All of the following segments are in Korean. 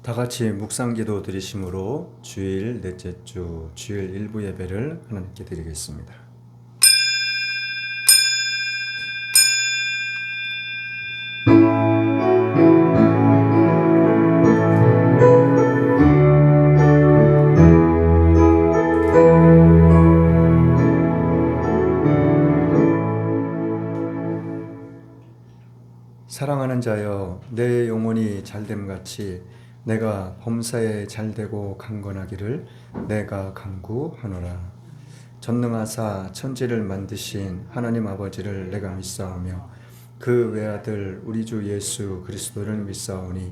다 같이 묵상기도 드리심으로 주일 넷째 주 주일 일부 예배를 하나님께 드리겠습니다. 사랑하는 자여, 내 영혼이 잘됨같이 내가 범사에 잘되고 강건하기를 내가 간구하노라. 전능하사 천지를 만드신 하나님 아버지를 내가 믿사오며 그 외아들 우리 주 예수 그리스도를 믿사오니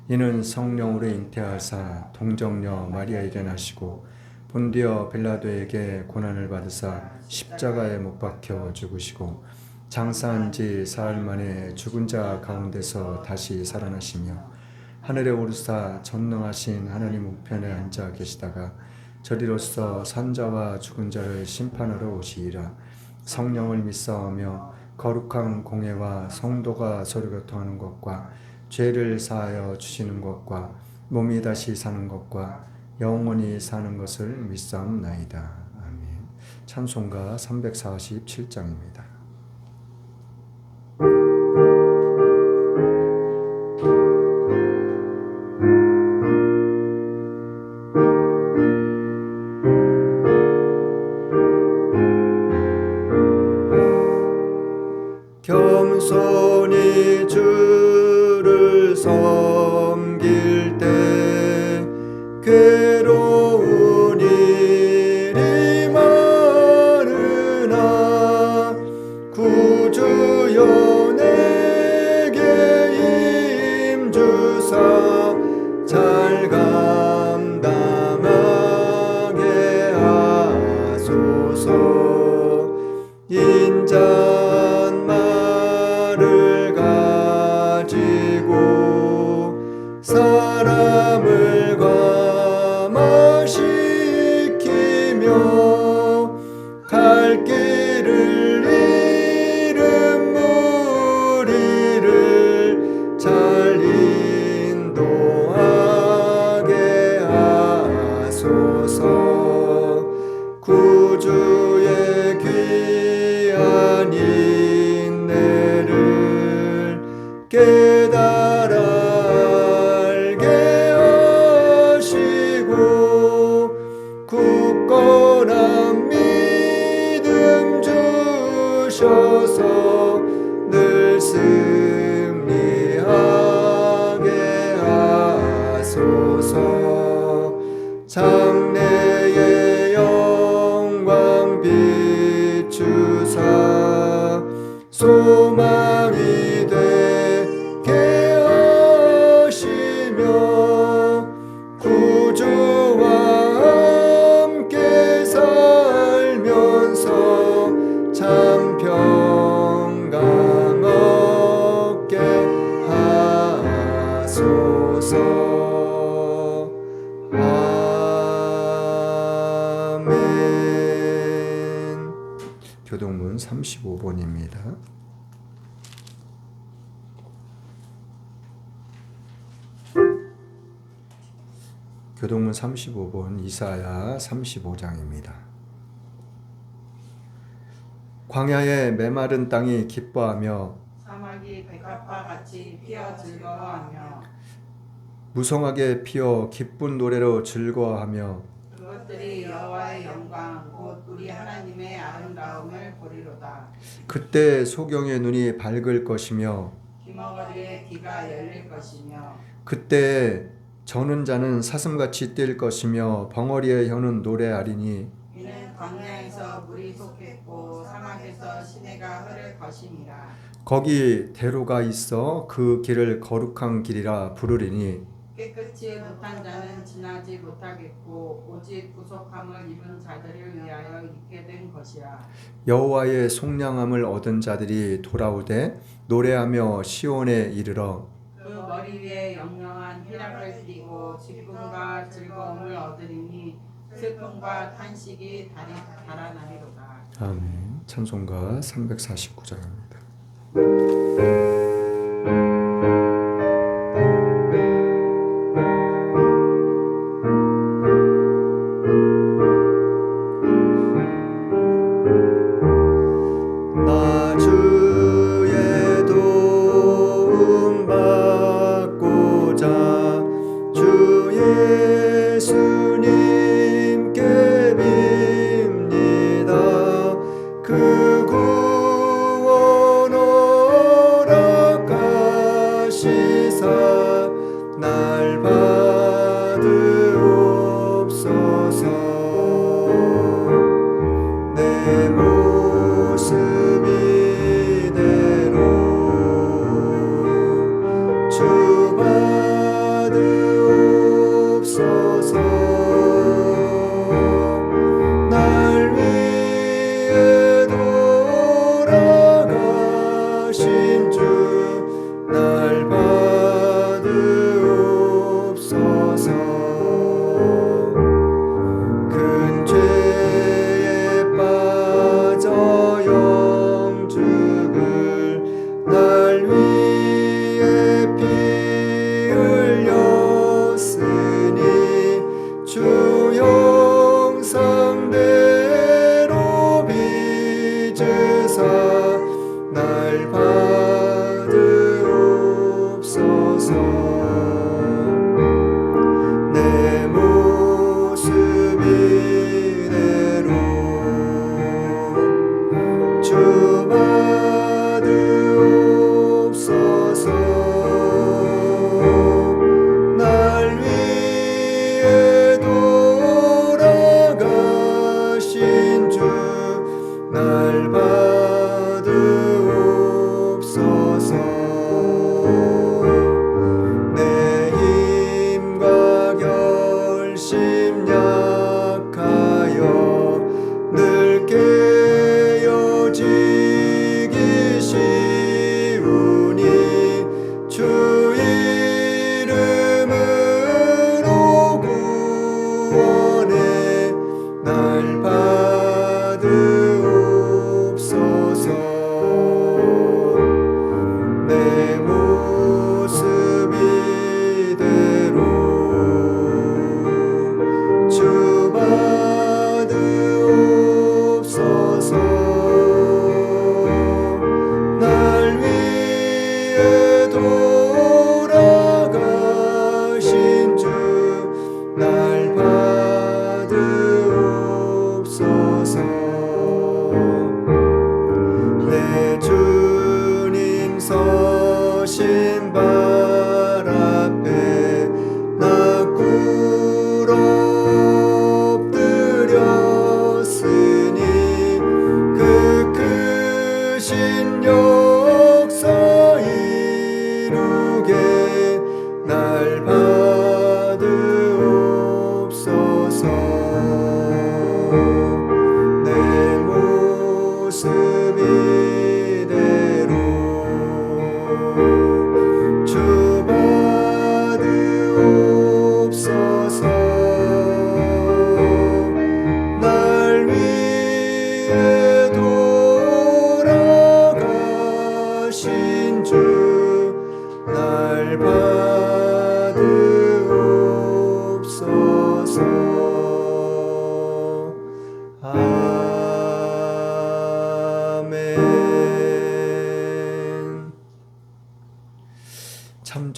이는 성령으로 잉태하사 동정녀 마리아에 일어나시고 본디어 빌라도에게 고난을 받으사 십자가에 못 박혀 죽으시고 장사한 지 사흘 만에 죽은 자 가운데서 다시 살아나시며 하늘에 오르사 전능하신 하나님 우편에 앉아 계시다가 저리로서 산자와 죽은 자를 심판하러 오시리라. 성령을 믿사오며 거룩한 공회와 성도가 서로 교통하는 것과 죄를 사하여 주시는 것과 몸이 다시 사는 것과 영원히 사는 것을 믿사옵나이다. 아멘. 찬송가 347장입니다. 겸손히 주를 섬길 때 괴로운 일이 많으나 구주여 내게 임주사 잘 감당하게 하소서. 인자 사람을 감화시키며 갈 길을 잃은 무리를 잘 인도하게 하소서. 구주의 귀한 인내를 깨달아 굳건한 믿음 주셔서 늘 승리하게 하소서. 장래의 영광 비추사 소망이 되게 하시며 구주와 참 평강 얻게 하소서. 아멘. 교동문 35번입니다. 교동문 35번 이사야 35장입니다. 광야의 메마른 땅이 기뻐하며 사막이 백합과 같이 피어 즐거워하며 무성하게 피어 기쁜 노래로 즐거워하며 그것들이 여호와의 영광 곧 우리 하나님의 아름다움을 보리로다. 그때 소경의 눈이 밝을 것이며 귀머거리의 귀가 열릴 것이며 그때 저는 자는 사슴같이 뛸 것이며 벙어리의 혀는 노래하리니 이는 광야에서 물이 솟겠고 사막에서 시내가 흐를 것이니라. 거기 대로가 있어 그 길을 거룩한 길이라 부르리니 깨끗이 못한 자는 지나지 못하겠고 오직 구속함을 입은 자들을 위하여 있게 된 것이라. 여호와의 속량함을 얻은 자들이 돌아오되 노래하며 시온에 이르러 그 머리 위에 영영한 희락을 띠고 기쁨과 즐거움을 얻으리니 슬픔과 탄식이 달아나리로다. 아멘. 찬송가 349장입니다.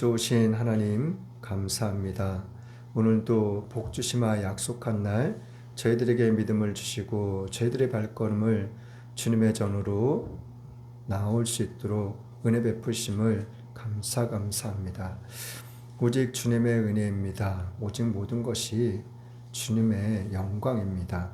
좋으신 하나님 감사합니다. 오늘도 복 주시마 약속한 날 저희들에게 믿음을 주시고 저희들의 발걸음을 주님의 전으로 나올 수 있도록 은혜 베푸심을 감사합니다. 오직 주님의 은혜입니다. 오직 모든 것이 주님의 영광입니다.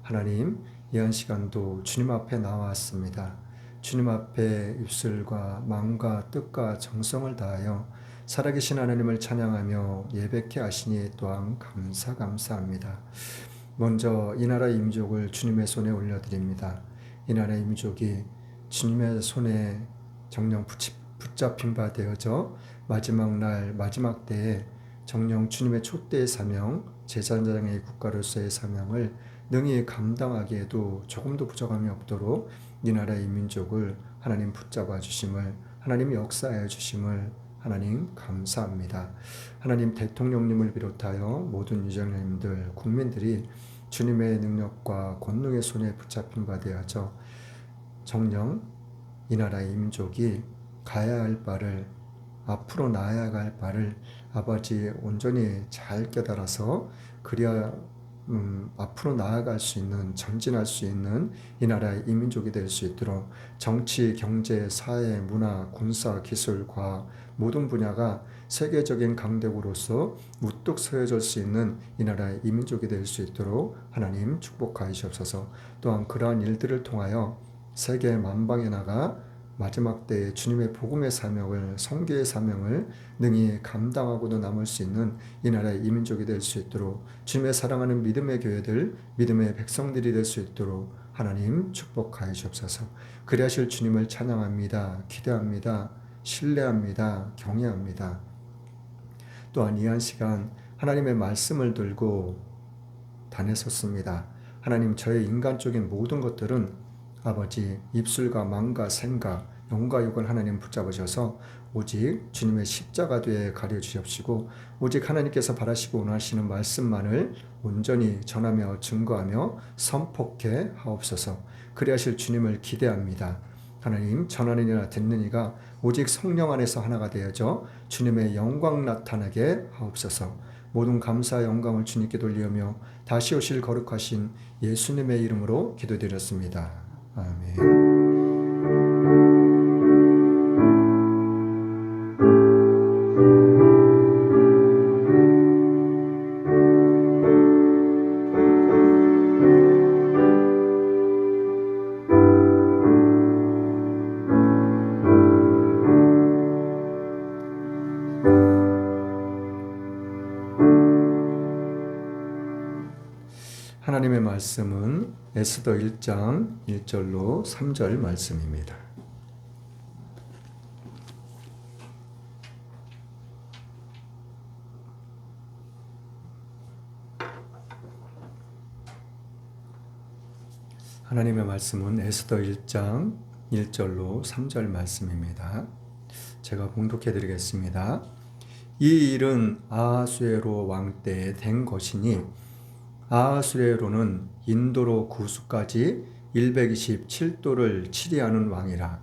하나님, 이 한 시간도 주님 앞에 나왔습니다. 주님 앞에 입술과 마음과 뜻과 정성을 다하여 살아계신 하나님을 찬양하며 예배케 하시니 또한 감사합니다. 먼저 이 나라 임족을 주님의 손에 올려드립니다. 이 나라 임족이 주님의 손에 정령 붙잡힌 바 되어져 마지막 날 마지막 때에 정령 주님의 촛대의 사명, 제사장의 국가로서의 사명을 능히 감당하기에도 조금도 부족함이 없도록 이 나라의 민족을 하나님 붙잡아 주심을, 하나님 역사하여 주심을 하나님 감사합니다. 하나님 대통령님을 비롯하여 모든 유정님들, 국민들이 주님의 능력과 권능의 손에 붙잡힌 바 되어져 정령 이 나라의 민족이 가야 할 바를, 앞으로 나아야 할 바를 아버지 온전히 잘 깨달아서 그리야 앞으로 나아갈 수 있는, 전진할 수 있는 이 나라의 이민족이 될 수 있도록 정치, 경제, 사회, 문화, 군사, 기술, 과학 모든 분야가 세계적인 강대국으로서 우뚝 서해질 수 있는 이 나라의 이민족이 될 수 있도록 하나님 축복하시옵소서. 또한 그러한 일들을 통하여 세계 만방에 나가 마지막 때에 주님의 복음의 사명을, 선교의 사명을 능히 감당하고도 남을 수 있는 이 나라의 이민족이 될 수 있도록 주님의 사랑하는 믿음의 교회들, 믿음의 백성들이 될 수 있도록 하나님 축복하여 주옵소서. 그리하실 주님을 찬양합니다. 기대합니다. 신뢰합니다. 경외합니다. 또한 이 한 시간 하나님의 말씀을 들고 단에 섰습니다. 하나님, 저의 인간적인 모든 것들은 아버지 입술과 마음과 생각, 영과 육을 하나님 붙잡으셔서 오직 주님의 십자가되에 가려주시옵시고 오직 하나님께서 바라시고 원하시는 말씀만을 온전히 전하며 증거하며 선포케 하옵소서. 그리하실 주님을 기대합니다. 하나님, 전하는 이나 듣는 이가 오직 성령 안에서 하나가 되어져 주님의 영광 나타나게 하옵소서. 모든 감사와 영광을 주님께 돌리며 다시 오실 거룩하신 예수님의 이름으로 기도드렸습니다. 아멘. 하나님의 말씀은 에스더 1장 1절로 3절 말씀입니다. 하나님의 말씀은 에스더 1장 1절로 3절 말씀입니다. 제가 봉독해 드리겠습니다. 이 일은 아하수에로 왕 때에 된 것이니 아하수에로는 인도로 구수까지 127도를 치리하는 왕이라.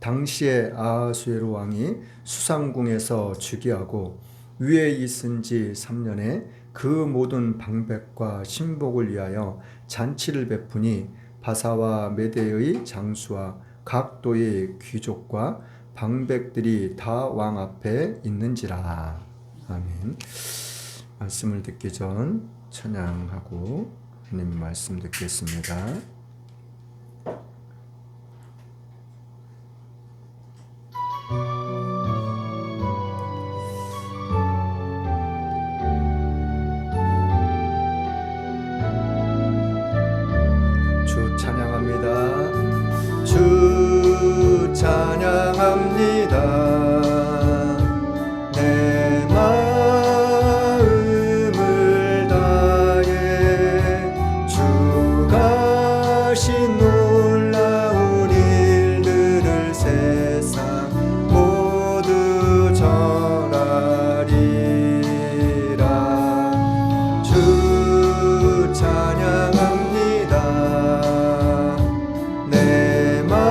당시에 아하수에로 왕이 수상궁에서 즉위하고 위에 있은 지 3년에 그 모든 방백과 신복을 위하여 잔치를 베푸니 바사와 메대의 장수와 각 도의 귀족과 방백들이 다 왕 앞에 있는지라. 아멘. 말씀을 듣기 전 찬양하고 하나님 말씀 듣겠습니다. 주 찬양합니다. 주 찬양합니다. 내 마음을 다해 주가 하신 놀라운 일들을 세상 모두 전하리라. 주 찬양합니다. 내 마음을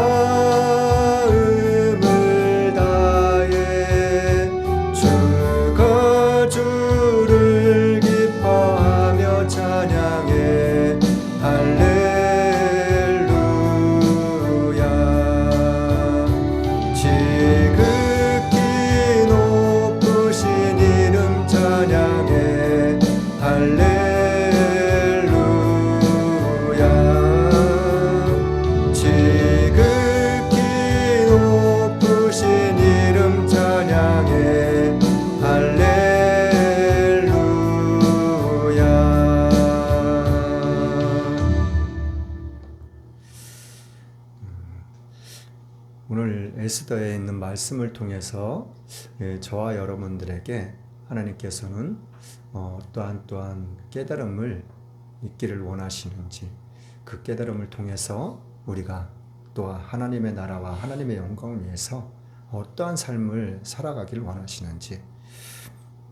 에스더에 있는 말씀을 통해서 저와 여러분들에게 하나님께서는 또한 깨달음을 있기를 원하시는지, 그 깨달음을 통해서 우리가 또 하나님의 나라와 하나님의 영광을 위해서 어떠한 삶을 살아가기를 원하시는지,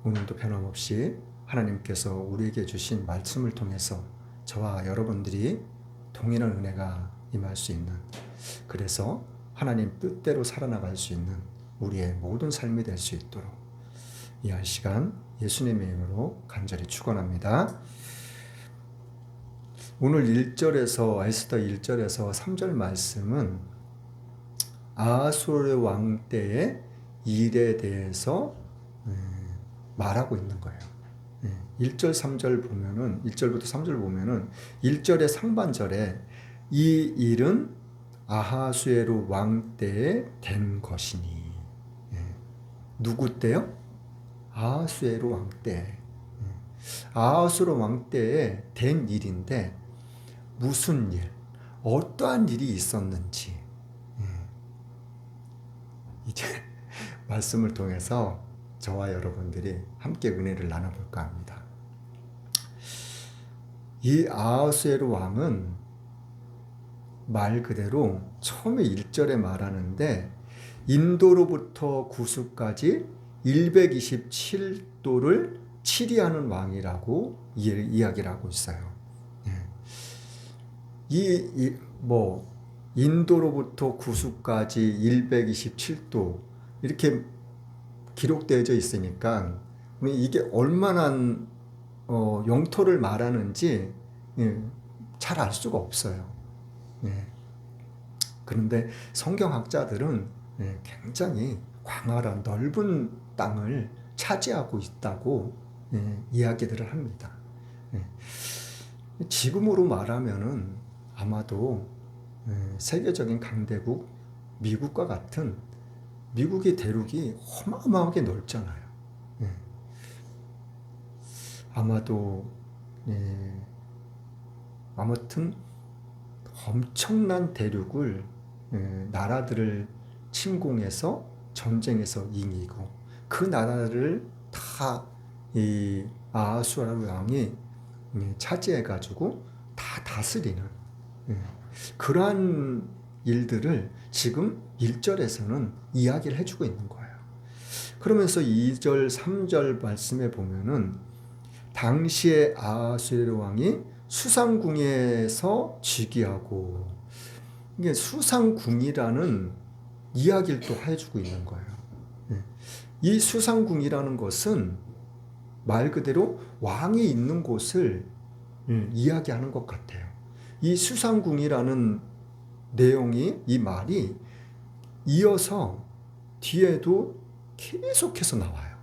오늘도 변함없이 하나님께서 우리에게 주신 말씀을 통해서 저와 여러분들이 동일한 은혜가 임할 수 있는, 그래서 하나님 뜻대로 살아나갈 수 있는 우리의 모든 삶이 될 수 있도록 이 할 시간 예수님의 이름으로 간절히 축원합니다. 오늘 1절에서 에스더 1절에서 3절 말씀은 아하수에로 왕 때의 일에 대해서 말하고 있는 거예요. 1절 3절 보면은 1절부터 3절 보면은 1절의 상반절에 이 일은 아하수에로 왕 때에 된 것이니, 누구 때요? 아하수에로 왕 때. 아하수에로 왕 때에 된 일인데 무슨 일, 어떠한 일이 있었는지 이제 말씀을 통해서 저와 여러분들이 함께 은혜를 나눠볼까 합니다. 이 아하수에로 왕은 말 그대로 처음에 1절에 말하는데 인도로부터 구수까지 127도를 치리하는 왕이라고 이야기를 하고 있어요. 인도로부터 구수까지 127도 이렇게 기록되어져 있으니까 이게 얼마나 영토를 말하는지 잘 알 수가 없어요. 그런데 성경학자들은 굉장히 광활한 넓은 땅을 차지하고 있다고 이야기들을 합니다. 지금으로 말하면은 아마도 세계적인 강대국 미국과 같은, 미국의 대륙이 어마어마하게 넓잖아요. 아마도 아무튼 엄청난 대륙을 나라들을 침공해서 전쟁에서 이기고 그 나라를 다 이 아하수에로 왕이 차지해가지고 다 다스리는 그러한 일들을 지금 1절에서는 이야기를 해주고 있는 거예요. 그러면서 2절, 3절 말씀에 보면은 당시에 아하수에로 왕이 수상궁에서 즉위하고, 이게 수상궁이라는 이야기를 또 해주고 있는 거예요. 이 수상궁이라는 것은 말 그대로 왕이 있는 곳을 이야기하는 것 같아요. 이 수상궁이라는 내용이, 이 말이 이어서 뒤에도 계속해서 나와요.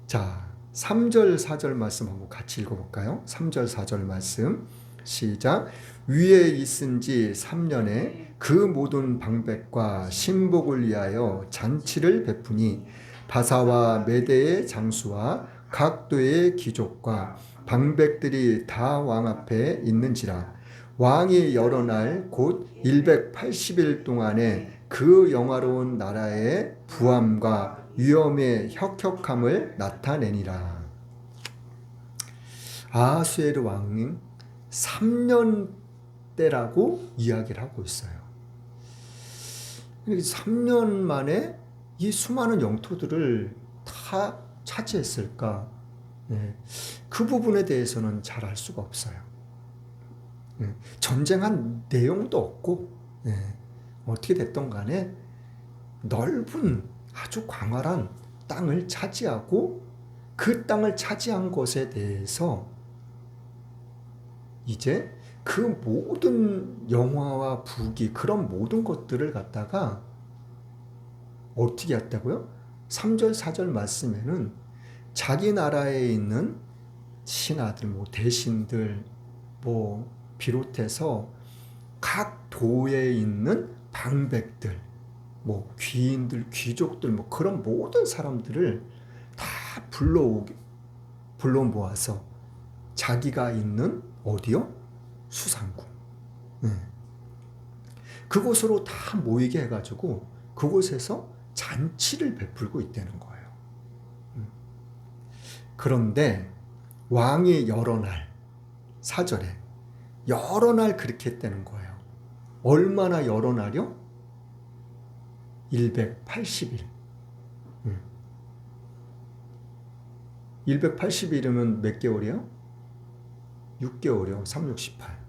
자, 3절, 4절 말씀 한번 같이 읽어볼까요? 3절, 4절 말씀 시작. 위에 있은 지 3년에 그 모든 방백과 신복을 위하여 잔치를 베푸니 바사와 메대의 장수와 각도의 귀족과 방백들이 다 왕 앞에 있는지라. 왕이 여러 날 곧 180일 동안에 그 영화로운 나라의 부함과 위엄의 혁혁함을 나타내니라. 아하수에로 왕은 3년 때라고 이야기를 하고 있어요. 3년 만에 이 수많은 영토들을 다 차지했을까? 그 부분에 대해서는 잘 알 수가 없어요. 전쟁한 내용도 없고, 어떻게 됐던 간에 넓은 아주 광활한 땅을 차지하고 그 땅을 차지한 것에 대해서 이제 그 모든 영화와 부귀, 그런 모든 것들을 갖다가 어떻게 했다고요? 3절, 4절 말씀에는 자기 나라에 있는 신하들, 대신들, 비롯해서 각 도에 있는 방백들, 귀인들, 귀족들, 그런 모든 사람들을 다 불러 모아서 자기가 있는 어디요? 수상궁. 그곳으로 다 모이게 해가지고 그곳에서 잔치를 베풀고 있다는 거예요. 그런데 왕이 여러 날, 4절에 여러 날 그렇게 했다는 거예요. 얼마나 여러 날이요? 180일. 180일이면 몇 개월이요? 6개월이요. 3, 6, 18.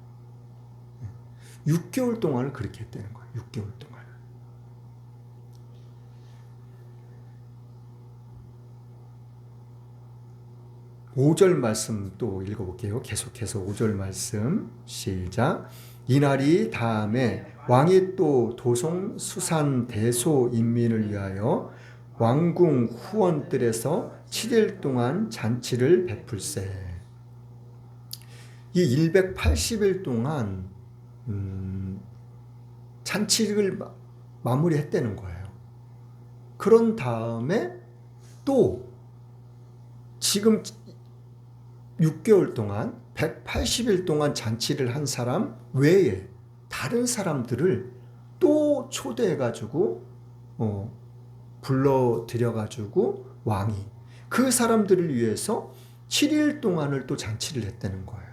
6개월 동안을 그렇게 했다는 거예요. 6개월 동안. 5절 말씀 또 읽어볼게요. 계속해서 5절 말씀 시작. 이날이 다음에 왕이 또 도성 수산 대소 인민을 위하여 왕궁 후원들에서 7일 동안 잔치를 베풀세. 이 180일 동안 잔치를 마무리했다는 거예요. 그런 다음에 또 지금 6개월 동안 180일 동안 잔치를 한 사람 외에 다른 사람들을 또 초대해가지고 불러들여가지고 왕이 그 사람들을 위해서 7일 동안을 또 잔치를 했다는 거예요.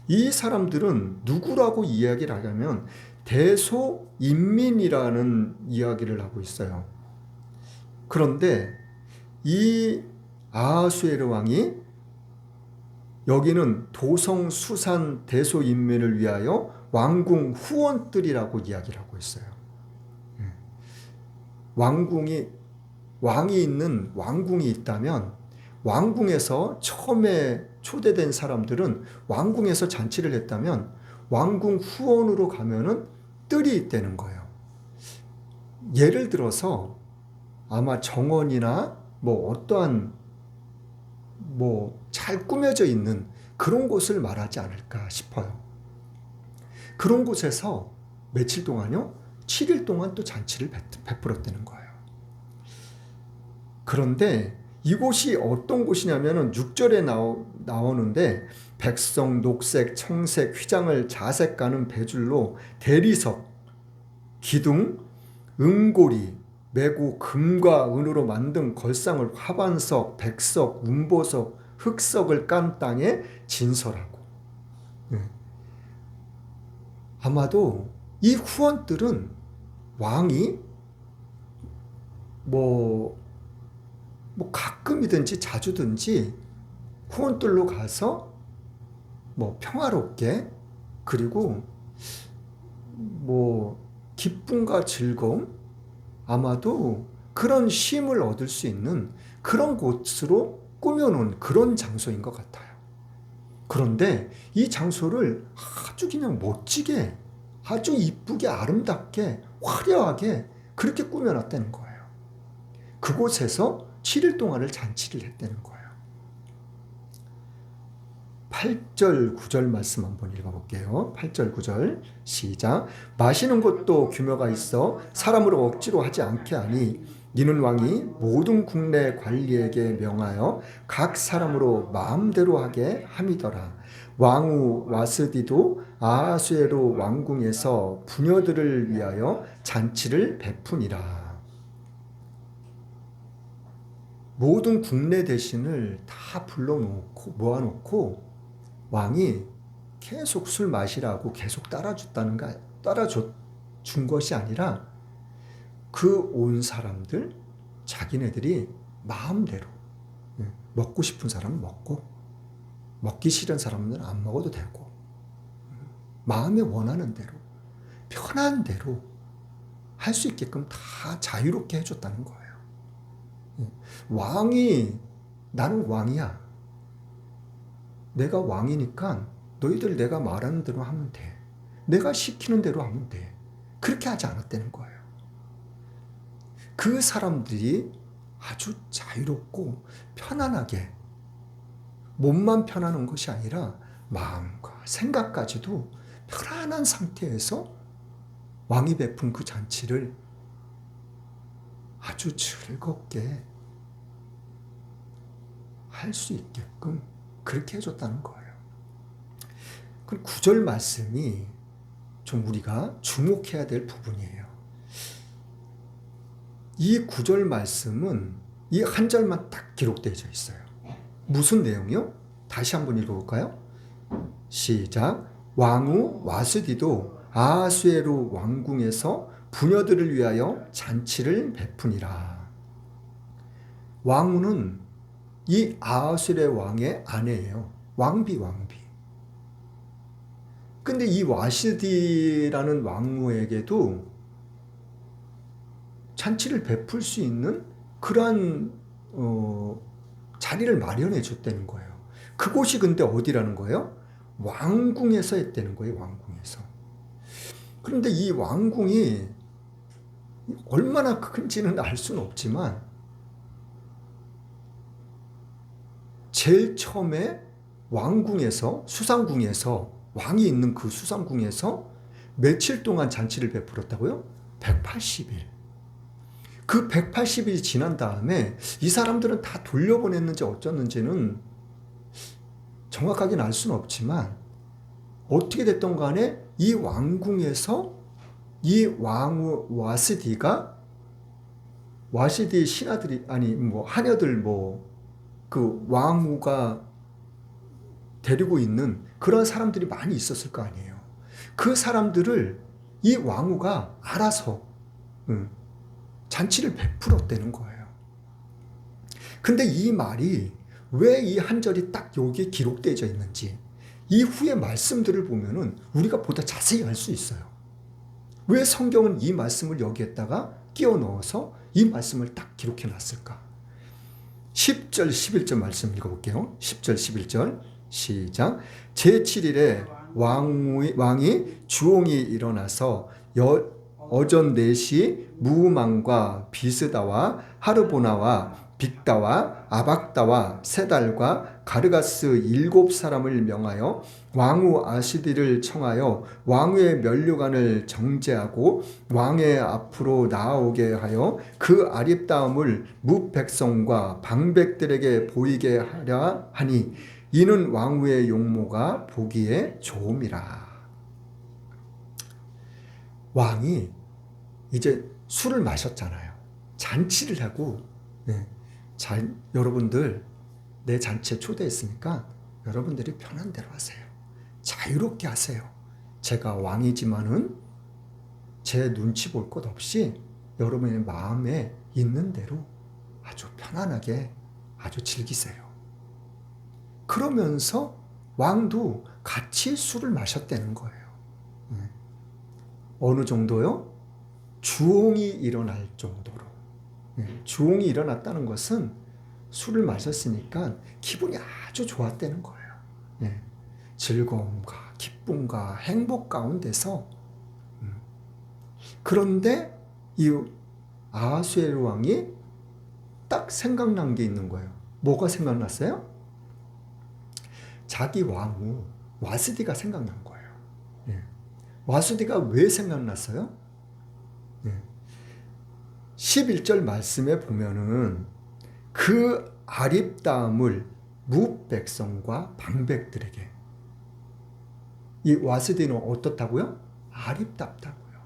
이 사람들은 누구라고 이야기를 하냐면 대소인민이라는 이야기를 하고 있어요. 그런데 이 아하수에르 왕이 여기는 도성 수산 대소인민을 위하여 왕궁 후원들이라고 이야기를 하고 있어요. 왕이 있는 왕궁이 있다면 왕궁에서 처음에 초대된 사람들은 왕궁에서 잔치를 했다면 왕궁 후원으로 가면은 뜰이 있다는 거예요. 예를 들어서 아마 정원이나 뭐 어떠한 잘 꾸며져 있는 그런 곳을 말하지 않을까 싶어요. 그런 곳에서 며칠 동안요? 7일 동안 또 잔치를 베풀었다는 거예요. 그런데 이곳이 어떤 곳이냐면은 6절에 나오는데 백성, 녹색, 청색, 휘장을 자색 가는 배줄로 대리석, 기둥, 은고리, 매고 금과 은으로 만든 걸상을 화반석, 백석, 운보석, 흑석을 깐 땅에 진설하고. 아마도 이 후원들은 왕이 가끔이든지 자주든지 후원들로 가서 평화롭게 그리고 기쁨과 즐거움 아마도 그런 쉼을 얻을 수 있는 그런 곳으로 꾸며놓은 그런 장소인 것 같아요. 그런데 이 장소를 아주 그냥 멋지게 아주 이쁘게 아름답게 화려하게 그렇게 꾸며놨다는 거예요. 그곳에서 7일 동안을 잔치를 했다는 거예요. 8절 9절 말씀 한번 읽어볼게요. 8절 9절 시작. 마시는 것도 규모가 있어 사람으로 억지로 하지 않게 하니 이는 왕이 모든 국내 관리에게 명하여 각 사람으로 마음대로 하게 함이더라. 왕후 와스디도 아하수에로 왕궁에서 부녀들을 위하여 잔치를 베푸니라. 모든 국내 대신을 다 불러놓고 모아놓고 왕이 계속 술 마시라고 계속 따라준 것이 아니라 그 온 사람들 자기네들이 마음대로 먹고 싶은 사람은 먹고 먹기 싫은 사람은 안 먹어도 되고 마음에 원하는 대로 편한 대로 할 수 있게끔 다 자유롭게 해줬다는 거예요. 왕이 나는 왕이야. 내가 왕이니까 너희들 내가 말하는 대로 하면 돼. 내가 시키는 대로 하면 돼. 그렇게 하지 않았다는 거예요. 그 사람들이 아주 자유롭고 편안하게 몸만 편안한 것이 아니라 마음과 생각까지도 편안한 상태에서 왕이 베푼 그 잔치를 아주 즐겁게 할 수 있게끔 그렇게 해줬다는 거예요. 그 9절 말씀이 좀 우리가 주목해야 될 부분이에요. 이 구절 말씀은 이 한 절만 딱 기록되어 있어요. 무슨 내용이요? 다시 한번 읽어볼까요? 시작. 왕후 와스디도 아하수에로 왕궁에서 부녀들을 위하여 잔치를 베푸니라. 왕후는 이 아하수에 왕의 아내예요. 왕비. 근데 이 와시디라는 왕후에게도 잔치를 베풀 수 있는 그러한 자리를 마련해 줬다는 거예요. 그곳이 근데 어디라는 거예요? 왕궁에서 했다는 거예요. 왕궁에서. 그런데 이 왕궁이 얼마나 큰지는 알 수는 없지만 제일 처음에 왕궁에서 수상궁에서 왕이 있는 그 수상궁에서 며칠 동안 잔치를 베풀었다고요? 180일. 그 180일이 지난 다음에 이 사람들은 다 돌려보냈는지 어쩌는지는 정확하게는 알 수는 없지만 어떻게 됐던 간에 이 왕궁에서 이 왕후 와시디의 신하들이 하녀들 그 왕후가 데리고 있는 그런 사람들이 많이 있었을 거 아니에요. 그 사람들을 이 왕후가 알아서 잔치를 베풀었다는 거예요. 근데 이 말이 왜 이 한 절이 딱 여기에 기록되어져 있는지 이후의 말씀들을 보면은 우리가 보다 자세히 알 수 있어요. 왜 성경은 이 말씀을 여기에다가 끼워 넣어서 이 말씀을 딱 기록해 놨을까? 10절, 11절 말씀 읽어볼게요. 10절, 11절 시작. 제7일에 왕이 주홍이 일어나서 어전 4시 무망과 비스다와 하르보나와 빅다와 아박다와 세달과 가르가스 7사람을 명하여 왕후 아시디를 청하여 왕후의 면류관을 정제하고 왕의 앞으로 나아오게 하여 그 아립다움을 무백성과 방백들에게 보이게 하려 하니 이는 왕후의 용모가 보기에 좋음이라. 왕이 이제 술을 마셨잖아요. 잔치를 하고 여러분들 내 잔치에 초대했으니까 여러분들이 편한 대로 하세요. 자유롭게 하세요. 제가 왕이지만은 제 눈치 볼 것 없이 여러분의 마음에 있는 대로 아주 편안하게 아주 즐기세요. 그러면서 왕도 같이 술을 마셨다는 거예요. 어느 정도요? 주홍이 일어날 정도로. 주홍이 일어났다는 것은 술을 마셨으니까 기분이 아주 좋았다는 거예요. 즐거움과 기쁨과 행복 가운데서. 그런데 이 아하수에로 왕이 딱 생각난 게 있는 거예요. 뭐가 생각났어요? 자기 왕후 와스디가 생각난 거예요. 와스디가 왜 생각났어요? 11절 말씀에 보면은 그 아립다움을 무백성과 방백들에게, 이 와스디는 어떻다고요? 아립답다고요.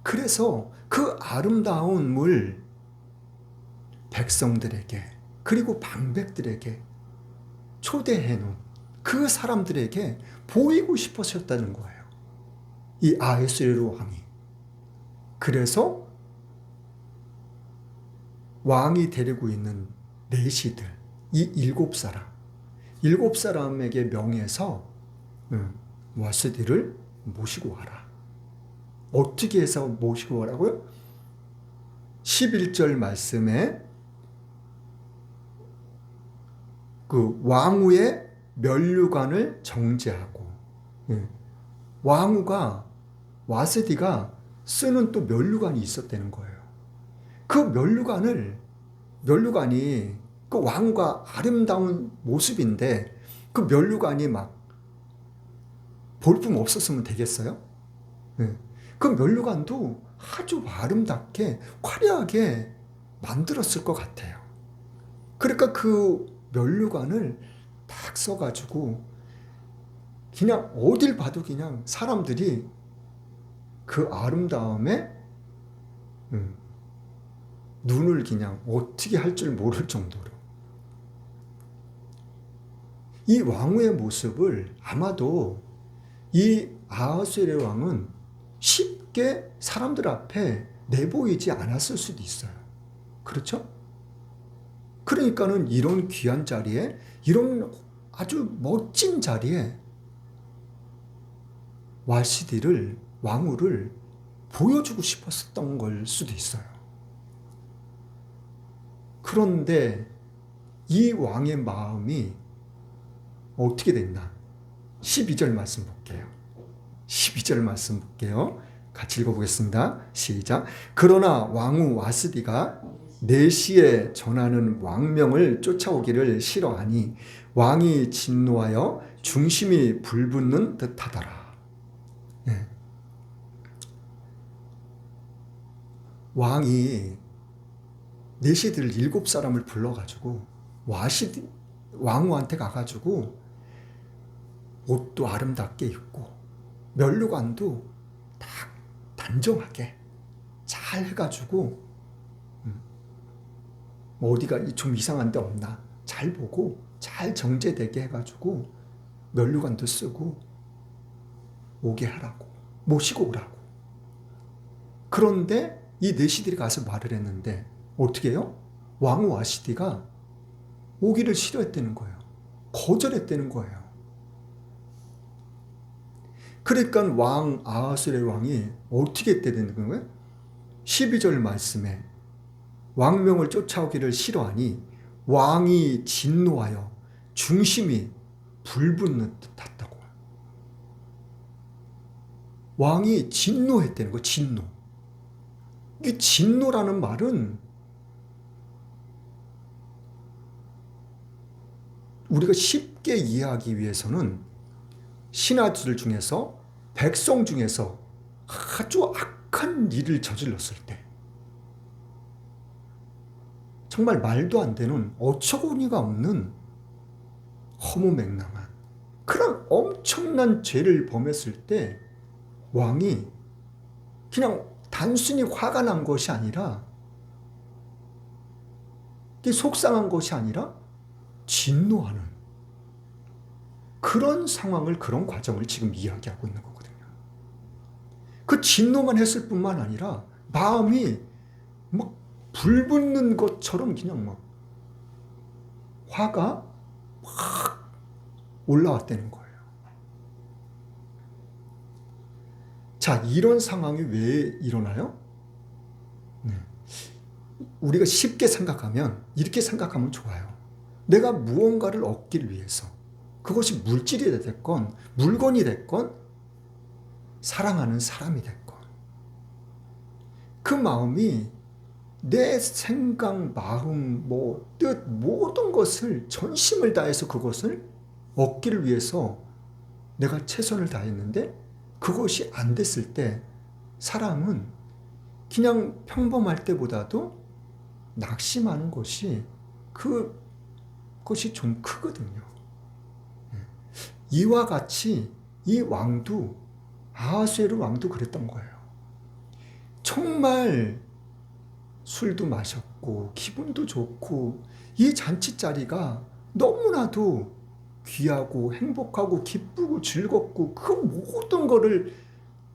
그래서 그 아름다움을 백성들에게 그리고 방백들에게 초대해 놓은 그 사람들에게 보이고 싶으셨다는 거예요. 이 아하수에로 왕이. 그래서 왕이 데리고 있는 내시들, 이 7사람에게 명해서 와스디를 모시고 와라. 어떻게 해서 모시고 와라고요? 11절 말씀에 그 왕후의 면류관을 정제하고, 왕후가 와스디가 쓰는 또 면류관이 있었다는 거예요. 그 면류관이 그 왕후가 아름다운 모습인데 그 면류관이 막 볼품 없었으면 되겠어요? 그 면류관도 아주 아름답게 화려하게 만들었을 것 같아요. 그러니까 그 면류관을 딱 써가지고 그냥 어딜 봐도 그냥 사람들이 그 아름다움에 눈을 그냥 어떻게 할 줄 모를 정도로 이 왕후의 모습을 아마도 이 아하수에르 왕은 쉽게 사람들 앞에 내보이지 않았을 수도 있어요. 그렇죠? 그러니까는 이런 귀한 자리에, 이런 아주 멋진 자리에 와시디를, 왕후를 보여주고 싶었던 걸 수도 있어요. 그런데 이 왕의 마음이 어떻게 됐나? 12절 말씀 볼게요. 12절 말씀 볼게요. 같이 읽어보겠습니다. 시작. 그러나 왕후 와스디가 내시에 전하는 왕명을 쫓아오기를 싫어하니 왕이 진노하여 중심이 불붙는 듯하더라. 네. 왕이 내시들 7사람을 불러가지고 와시디 왕후한테 가가지고 옷도 아름답게 입고 면류관도 딱 단정하게 잘 해가지고 어디가 좀 이상한 데 없나 잘 보고 잘 정제되게 해가지고 면류관도 쓰고 오게 하라고 모시고 오라고. 그런데 이 내시들이 가서 말을 했는데 어떻게 해요? 왕후 와시디가 오기를 싫어했다는 거예요. 거절했다는 거예요. 그러니까 왕 아하수에르 왕이 어떻게 했다는 거예요? 12절 말씀에 왕명을 쫓아오기를 싫어하니 왕이 진노하여 중심이 불붙는 듯했다고. 왕이 진노했다는 거예요. 진노. 이 진노라는 말은 우리가 쉽게 이해하기 위해서는 신하들 중에서 백성 중에서 아주 악한 일을 저질렀을 때 정말 말도 안 되는 어처구니가 없는 허무맹랑한 그런 엄청난 죄를 범했을 때 왕이 그냥 단순히 화가 난 것이 아니라 속상한 것이 아니라 진노하는 그런 상황을, 그런 과정을 지금 이야기하고 있는 거거든요. 그 진노만 했을 뿐만 아니라 마음이 막 불붙는 것처럼 그냥 막 화가 확 올라왔다는 거예요. 자, 이런 상황이 왜 일어나요? 우리가 쉽게 생각하면, 이렇게 생각하면 좋아요. 내가 무언가를 얻기 위해서, 그것이 물질이 됐건, 물건이 됐건, 사랑하는 사람이 됐건, 그 마음이 내 생각, 마음, 뜻, 모든 것을 전심을 다해서 그것을 얻기를 위해서 내가 최선을 다했는데 그것이 안 됐을 때 사람은 그냥 평범할 때보다도 낙심하는 것이 그것이 좀 크거든요. 이와 같이 이 왕도 아하수에르 왕도 그랬던 거예요. 정말 술도 마셨고 기분도 좋고 이 잔치 자리가 너무나도 귀하고 행복하고 기쁘고 즐겁고 그 모든 거를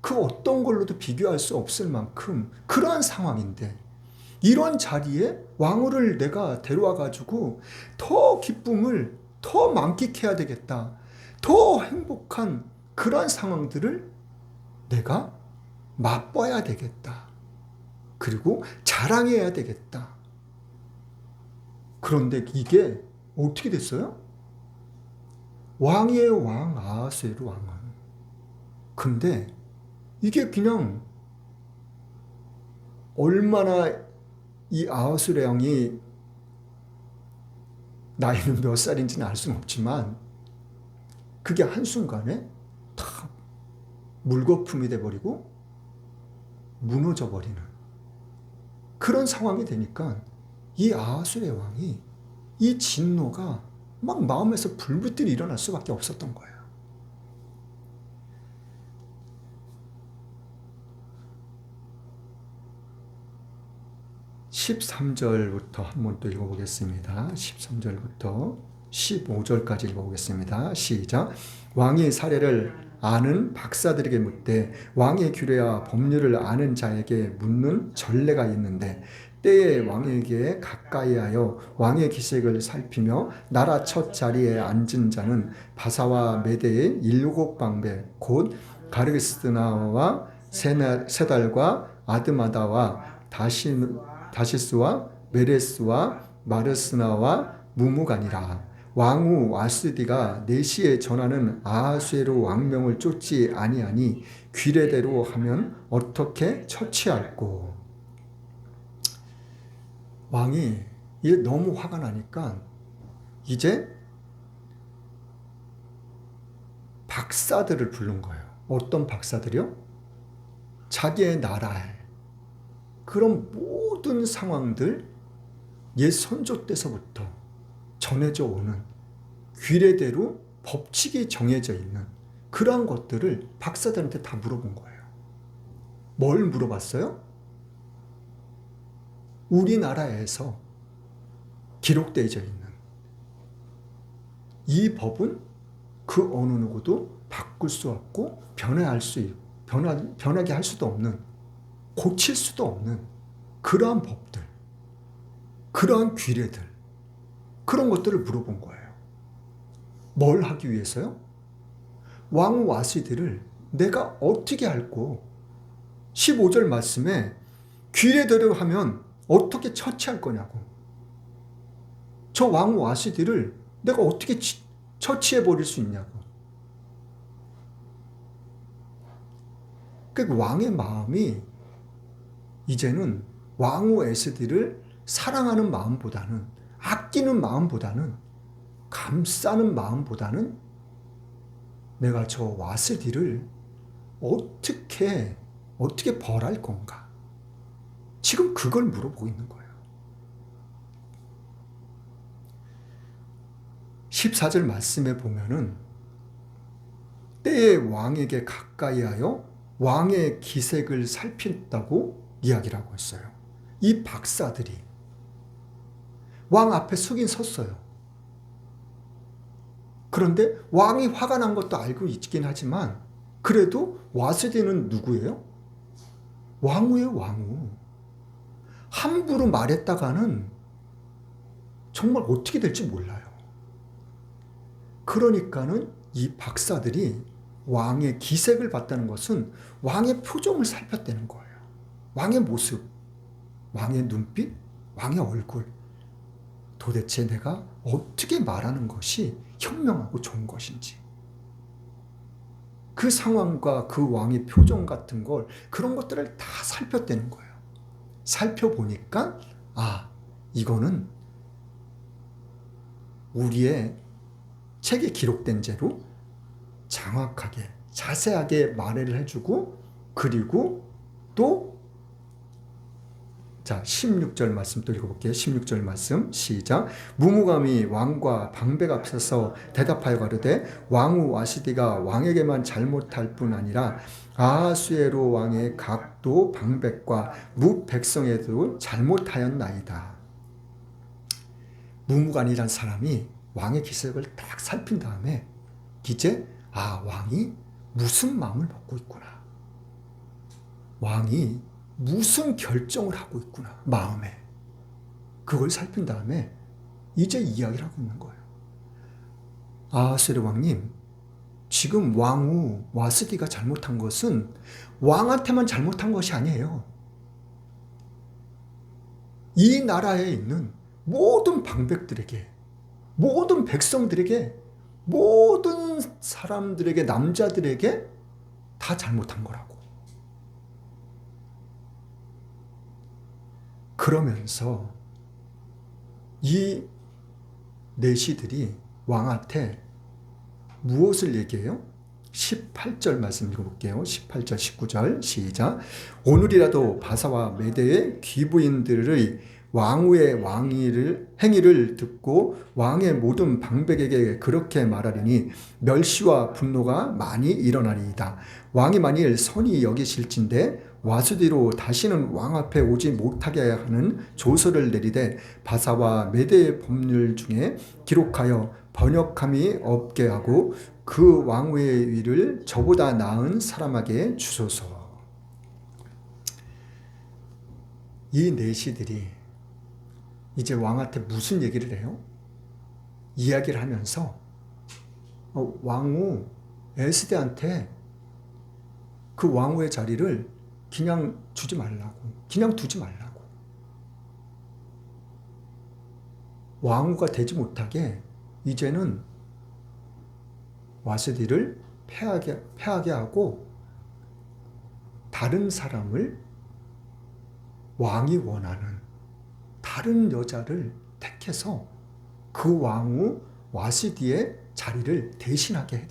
그 어떤 걸로도 비교할 수 없을 만큼 그러한 상황인데 이런 자리에 왕후를 내가 데려와 가지고 더 기쁨을 더 만끽해야 되겠다. 더 행복한 그러한 상황들을 내가 맛봐야 되겠다. 그리고 자랑해야 되겠다. 그런데 이게 어떻게 됐어요? 왕의 왕 아하수에르 왕은. 근데 이게 그냥 얼마나 이 아하수에르 왕이 나이는 몇 살인지는 알 수는 없지만 그게 한순간에 다 물거품이 돼버리고 무너져 버리는 그런 상황이 되니까 이 아하수에르 왕이 이 진노가 막 마음에서 불붙들이 일어날 수밖에 없었던 거예요. 13절부터 한번 또 읽어보겠습니다. 13절부터 15절까지 읽어보겠습니다. 시작. 왕이 사례를 아는 박사들에게 묻되 왕의 규례와 법률을 아는 자에게 묻는 전례가 있는데 때에 왕에게 가까이하여 왕의 기색을 살피며 나라 첫 자리에 앉은 자는 바사와 메대의 7방백 곧 가르스나와 세달과 아드마다와 다시스와 메레스와 마르스나와 무무간이라. 왕후 와스디가 내시에 전하는 아하수에로 왕명을 쫓지 아니하니 규례대로 하면 어떻게 처치할꼬. 왕이 이게 너무 화가 나니까 이제 박사들을 부른 거예요. 어떤 박사들이요? 자기의 나라에 그런 모든 상황들 옛 선조 때서부터 전해져 오는 규례대로 법칙이 정해져 있는 그러한 것들을 박사들한테 다 물어본 거예요. 뭘 물어봤어요? 우리나라에서 기록되어 있는 이 법은 그 어느 누구도 바꿀 수 없고 변하게 할 수도 없는, 고칠 수도 없는 그러한 법들, 그러한 규례들, 그런 것들을 물어본 거예요. 뭘 하기 위해서요? 왕후 와시디를 내가 어떻게 할꼬? 15절 말씀에 규례대로 하면 어떻게 처치할 거냐고. 저 왕후 와시디를 내가 어떻게 처치해 버릴 수 있냐고. 그 왕의 마음이 이제는 왕후 에스디를 사랑하는 마음보다는, 아끼는 마음보다는, 감싸는 마음보다는 내가 저 와스디를 어떻게 벌할 건가? 지금 그걸 물어보고 있는 거예요. 14절 말씀에 보면은 때에 왕에게 가까이하여 왕의 기색을 살핀다고 이야기를 하고 있어요. 이 박사들이 왕 앞에 서긴 섰어요. 그런데 왕이 화가 난 것도 알고 있긴 하지만 그래도 와스디는 누구예요? 왕후예요, 왕후. 함부로 말했다가는 정말 어떻게 될지 몰라요. 그러니까는 이 박사들이 왕의 기색을 봤다는 것은 왕의 표정을 살폈다는 거예요. 왕의 모습, 왕의 눈빛, 왕의 얼굴. 도대체 내가 어떻게 말하는 것이 현명하고 좋은 것인지. 그 상황과 그 왕의 표정 같은 걸, 그런 것들을 다 살폈다는 거예요. 살펴보니까 이거는 우리의 책에 기록된 대로 정확하게 자세하게 말을 해주고, 그리고 또 16절 말씀 또 읽어볼게요. 16절 말씀 시작. 무무감이 왕과 방백 앞서서 대답하여 가로되 왕후 와시디가 왕에게만 잘못할 뿐 아니라 아하수에로 왕의 각도 방백과 무 백성에도 잘못하였나이다. 무무간이란 사람이 왕의 기색을 딱 살핀 다음에 이제 왕이 무슨 마음을 먹고 있구나, 왕이 무슨 결정을 하고 있구나, 마음에. 그걸 살핀 다음에 이제 이야기를 하고 있는 거예요. 아하수에로 왕님, 지금 왕후 와스디가 잘못한 것은 왕한테만 잘못한 것이 아니에요. 이 나라에 있는 모든 방백들에게, 모든 백성들에게, 모든 사람들에게, 남자들에게 다 잘못한 거라고. 그러면서 이 내시들이 왕한테 무엇을 얘기해요? 18절 말씀 읽어볼게요. 18절 19절 시작. 오늘이라도 바사와 메대의 귀부인들의 왕후의 행위를 듣고 왕의 모든 방백에게 그렇게 말하리니 멸시와 분노가 많이 일어나리이다. 왕이 만일 선히 여기실진대 와수디로 다시는 왕 앞에 오지 못하게 하는 조서를 내리되 바사와 메대의 법률 중에 기록하여 번역함이 없게 하고 그 왕후의 위를 저보다 나은 사람에게 주소서. 이 내시들이 이제 왕한테 무슨 얘기를 해요? 이야기를 하면서 왕후 에스대한테 그 왕후의 자리를 그냥 주지 말라고, 그냥 두지 말라고. 왕후가 되지 못하게 이제는 와스디를 패하게 하고 다른 사람을, 왕이 원하는 다른 여자를 택해서 그 왕후 와스디의 자리를 대신하게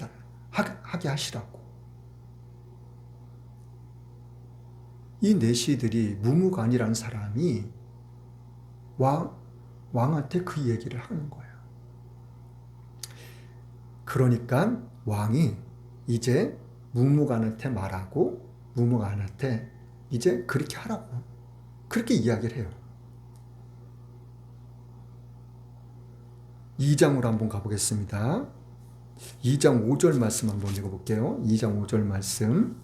하게 하시라고. 이 내시들이 무무간이라는 사람이 왕한테 그 얘기를 하는 거예요. 그러니까 왕이 이제 무무간한테 말하고 무무간한테 이제 그렇게 하라고, 그렇게 이야기를 해요. 2장으로 한번 가보겠습니다. 2장 5절 말씀 한번 읽어볼게요. 2장 5절 말씀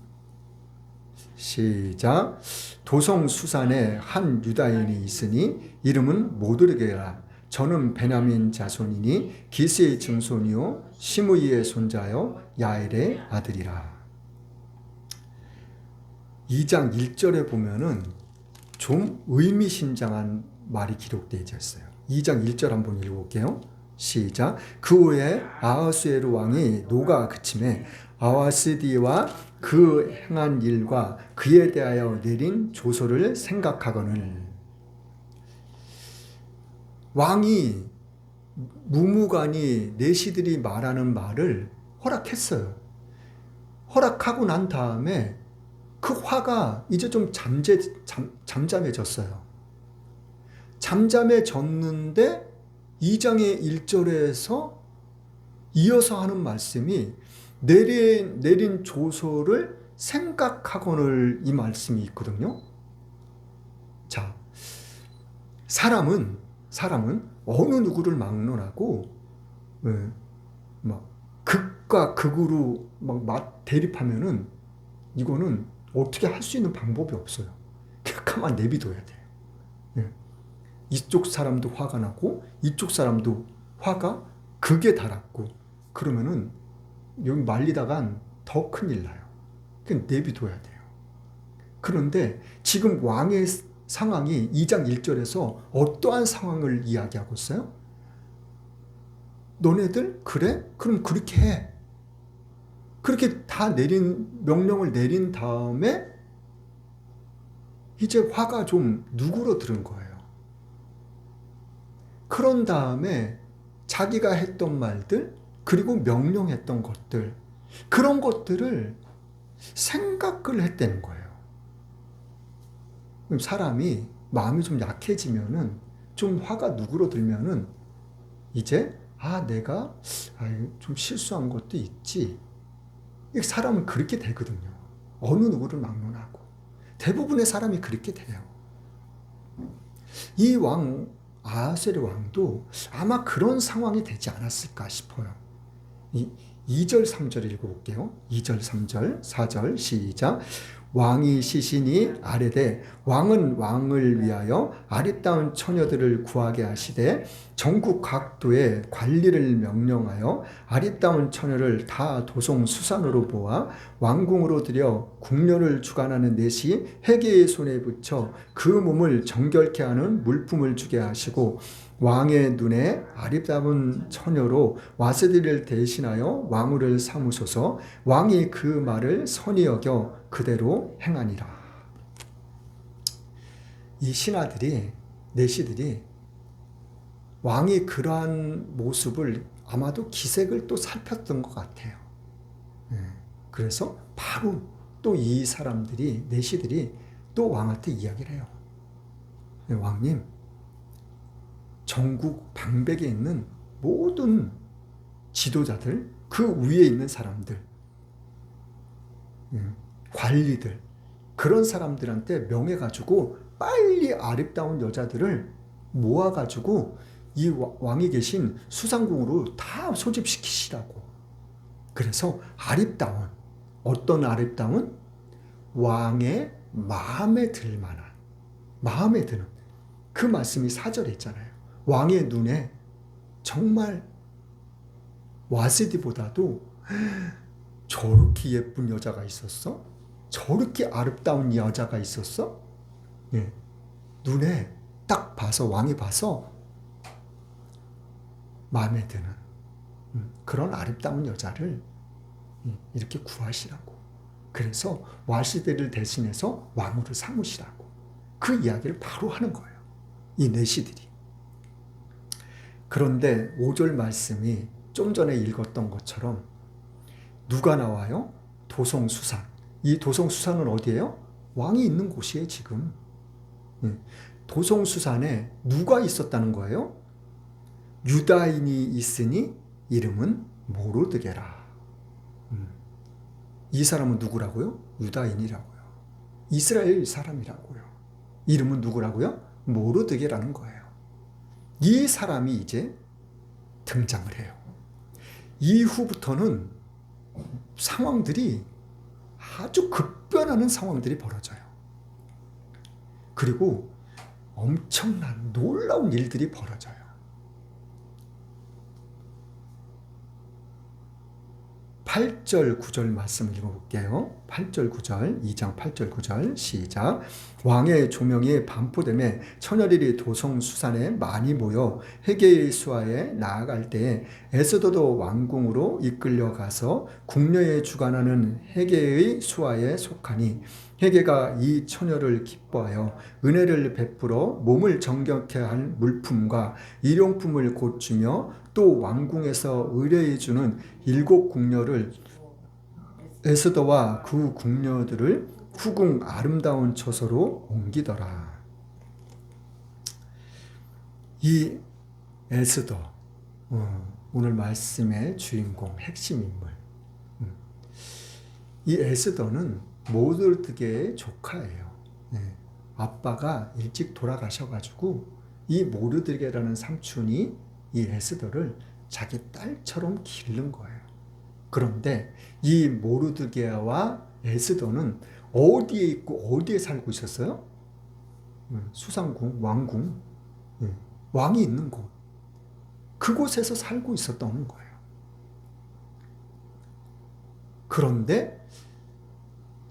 시작. 도성 수산에 한 유다인이 있으니 이름은 모드르게라. 저는 베냐민 자손이니 기스의 증손이요 시므이의 손자요 야엘의 아들이라. 2장 1절에 보면은 좀 의미심장한 말이 기록되어 있어요. 2장 1절 한번 읽어볼게요. 시작. 그 후에 아하수에르 왕이 노가 그침에 아와스디와 그 행한 일과 그에 대하여 내린 조서를 생각하거늘. 왕이 무무간이 내시들이 말하는 말을 허락했어요. 허락하고 난 다음에 그 화가 이제 좀 잠잠해졌어요. 잠잠해졌는데 2장의 1절에서 이어서 하는 말씀이 내린 조서를 생각하거늘, 이 말씀이 있거든요. 자, 사람은 어느 누구를 막론하고 막 극과 극으로 막 대립하면은 이거는 어떻게 할 수 있는 방법이 없어요. 그냥 가만 내비둬야 돼요. 이쪽 사람도 화가 나고 이쪽 사람도 화가 극에 달았고, 그러면은 여기 말리다간 더 큰일 나요. 그냥 내비둬야 돼요. 그런데 지금 왕의 상황이 2장 1절에서 어떠한 상황을 이야기하고 있어요? 너네들 그래? 그럼 그렇게 해. 그렇게 다 명령을 내린 다음에 이제 화가 좀 누그러드는 거예요. 그런 다음에 자기가 했던 말들, 그리고 명령했던 것들, 그런 것들을 생각을 했다는 거예요. 사람이 마음이 좀 약해지면은, 좀 화가 누그러들면은 이제 내가 좀 실수한 것도 있지. 사람은 그렇게 되거든요. 어느 누구를 막론하고 대부분의 사람이 그렇게 돼요. 이 왕 아하스웨르 왕도 아마 그런 상황이 되지 않았을까 싶어요. 2절 3절 읽어볼게요. 2절 3절 4절 시작. 왕이 시신이 아뢰되 왕은 왕을 위하여 아리따운 처녀들을 구하게 하시되 전국 각도에 관리를 명령하여 아리따운 처녀를 다 도성 수산으로 모아 왕궁으로 들여 궁녀를 주관하는 넷이 해계의 손에 붙여 그 몸을 정결케 하는 물품을 주게 하시고 왕의 눈에 아리따운 처녀로 와스디를 대신하여 왕후를 삼으소서. 왕이 그 말을 선히 여겨 그대로 행하니라. 이 신하들이, 내시들이 왕이 그러한 모습을 아마도 기색을 또 살폈던 것 같아요. 그래서 바로 또 이 사람들이, 내시들이 또 왕한테 이야기를 해요. 왕님, 전국 방백에 있는 모든 지도자들, 그 위에 있는 사람들, 관리들, 그런 사람들한테 명해 가지고 빨리 아름다운 여자들을 모아 가지고 이 왕이 계신 수상궁으로 다 소집시키시라고. 그래서 아름다운, 어떤 아름다운? 왕의 마음에 들 만한, 마음에 드는 그 말씀이 4절에 있잖아요. 왕의 눈에 정말 와스디보다도 저렇게 예쁜 여자가 있었어? 저렇게 아름다운 여자가 있었어? 예. 눈에 딱 봐서, 왕이 봐서 마음에 드는 그런 아름다운 여자를 이렇게 구하시라고. 그래서 와시대를 대신해서 왕으로 삼으시라고. 그 이야기를 바로 하는 거예요. 이 내시들이. 그런데 5절 말씀이 좀 전에 읽었던 것처럼 누가 나와요? 도성수산. 이 도성수산은 어디예요? 왕이 있는 곳이에요, 지금. 도성수산에 누가 있었다는 거예요? 유다인이 있으니 이름은 모르드게라. 이 사람은 누구라고요? 유다인이라고요. 이스라엘 사람이라고요. 이름은 누구라고요? 모르드게라는 거예요. 이 사람이 이제 등장을 해요. 이후부터는 상황들이 아주 급변하는 상황들이 벌어져요. 그리고 엄청난 놀라운 일들이 벌어져요. 8절, 9절 말씀 읽어볼게요. 8절, 9절, 2장 8절, 9절 시작. 왕의 조명이 반포됨에 처녀들이 도성수산에 많이 모여 헤게의 수하에 나아갈 때에 에스더도 왕궁으로 이끌려 가서 궁녀에 주관하는 헤게의 수하에 속하니 헤게가 이 처녀를 기뻐하여 은혜를 베풀어 몸을 정결케 할 물품과 일용품을 곧 주며 또 왕궁에서 의뢰해 주는 7 궁녀를 에스더와 그 궁녀들을 후궁 아름다운 처소로 옮기더라. 이 에스더, 오늘 말씀의 주인공, 핵심 인물. 이 에스더는 모르드게의 조카예요. 아빠가 일찍 돌아가셔가지고 이 모르드게라는 삼촌이 이 에스더를 자기 딸처럼 기른 거예요. 그런데 이 모르드게와 에스더는 어디에 있고 어디에 살고 있었어요? 수상궁, 왕궁, 왕이 있는 곳. 그곳에서 살고 있었던 거예요. 그런데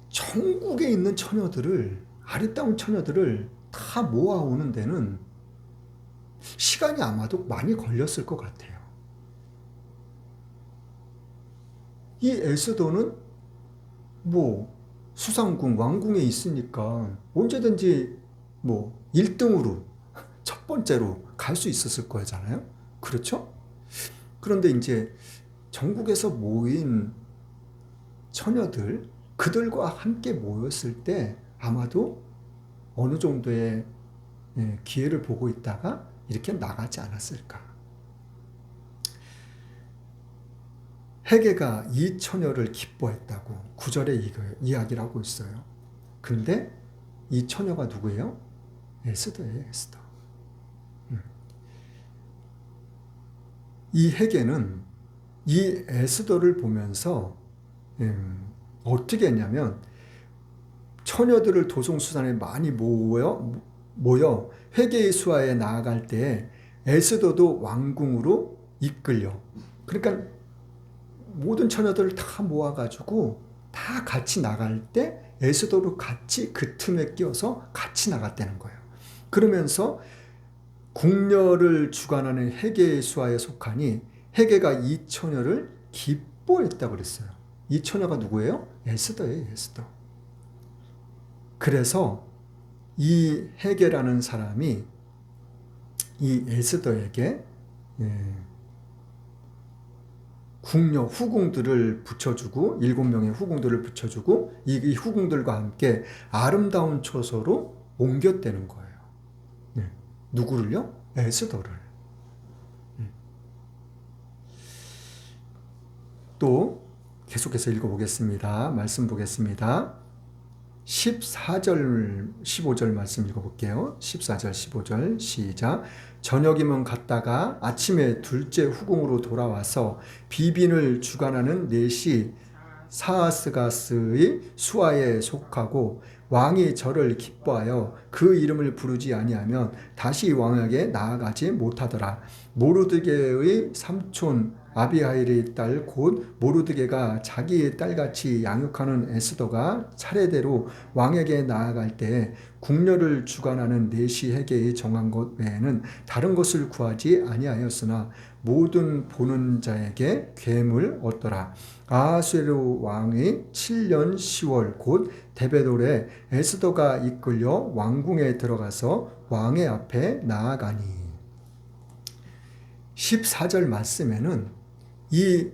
천국에 있는 처녀들을, 아리따운 처녀들을 다 모아오는 데는 시간이 아마도 많이 걸렸을 것 같아요. 이 에스더는 수상궁, 왕궁에 있으니까 언제든지 1등으로, 첫 번째로 갈 수 있었을 거잖아요. 그렇죠? 그런데 이제 전국에서 모인 처녀들, 그들과 함께 모였을 때 아마도 어느 정도의 기회를 보고 있다가 이렇게 나가지 않았을까. 헤게가 이 처녀를 기뻐했다고 9절에 이야기를 하고 있어요. 근데 이 처녀가 누구예요? 에스더예요, 에스더. 이 헤게는 이 에스더를 보면서 어떻게 했냐면 처녀들을 도성수산에 많이 모여 회개의 수하에 나아갈 때 에스더도 왕궁으로 이끌려. 그러니까 모든 처녀들을 다 모아가지고 다 같이 나갈 때 에스더도 같이 그 틈에 끼어서 같이 나갔다는 거예요. 그러면서 궁녀를 주관하는 헤게의 수하에 속하니 헤게가 이 처녀를 기뻐했다고 그랬어요. 이 처녀가 누구예요? 에스더예요, 에스더. 그래서 이 헤게라는 사람이 이 에스더에게 궁녀, 후궁들을 붙여주고 7명의 후궁들을 붙여주고 이 후궁들과 함께 아름다운 처소로 옮겼다는 거예요. 누구를요? 에스더를. 또 계속해서 읽어보겠습니다. 말씀 보겠습니다. 14절, 15절 말씀 읽어볼게요. 14절, 15절 시작. 저녁이면 갔다가 아침에 둘째 후궁으로 돌아와서 비빈을 주관하는 넷이 사아스가스의 수하에 속하고 왕이 저를 기뻐하여 그 이름을 부르지 아니하면 다시 왕에게 나아가지 못하더라. 모르드게의 삼촌 아비하일의 딸 곧 모르드게가 자기의 딸같이 양육하는 에스더가 차례대로 왕에게 나아갈 때 궁녀를 주관하는 넷이 헤게에 정한 것 외에는 다른 것을 구하지 아니하였으나 모든 보는 자에게 괴물 얻더라. 아하수에로 왕의 7년 10월 곧 데베돌에 에스더가 이끌려 왕궁에 들어가서 왕의 앞에 나아가니. 14절 말씀에는 이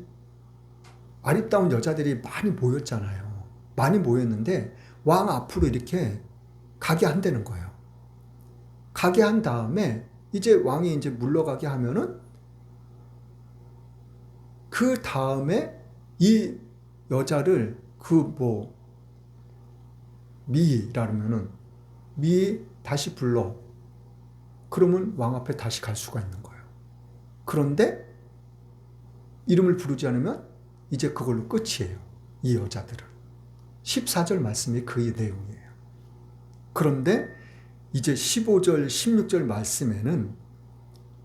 아리따운 여자들이 많이 모였잖아요. 많이 모였는데 왕 앞으로 이렇게 가게 한다는 거예요. 가게 한 다음에 이제 왕이 이제 물러가게 하면은 그 다음에 이 여자를 미라면은 미 다시 불러. 그러면 왕 앞에 다시 갈 수가 있는 거예요. 그런데 이름을 부르지 않으면 이제 그걸로 끝이에요. 이 여자들은. 14절 말씀이 그 내용이에요. 그런데 이제 15절, 16절 말씀에는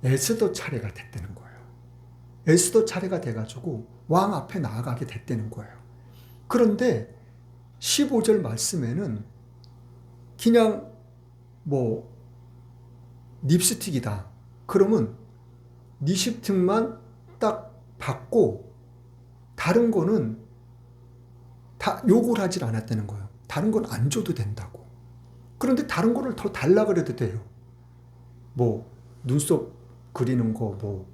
에스더 차례가 됐다는 거예요. 에스더 차례가 돼가지고 왕 앞에 나아가게 됐다는 거예요. 그런데 15절 말씀에는 그냥 립스틱이다. 그러면 립스틱만 딱 받고 다른 거는 다 요구를 하질 않았다는 거예요. 다른 건 안 줘도 된다고. 그런데 다른 거를 더 달라 그래도 돼요. 눈썹 그리는 거,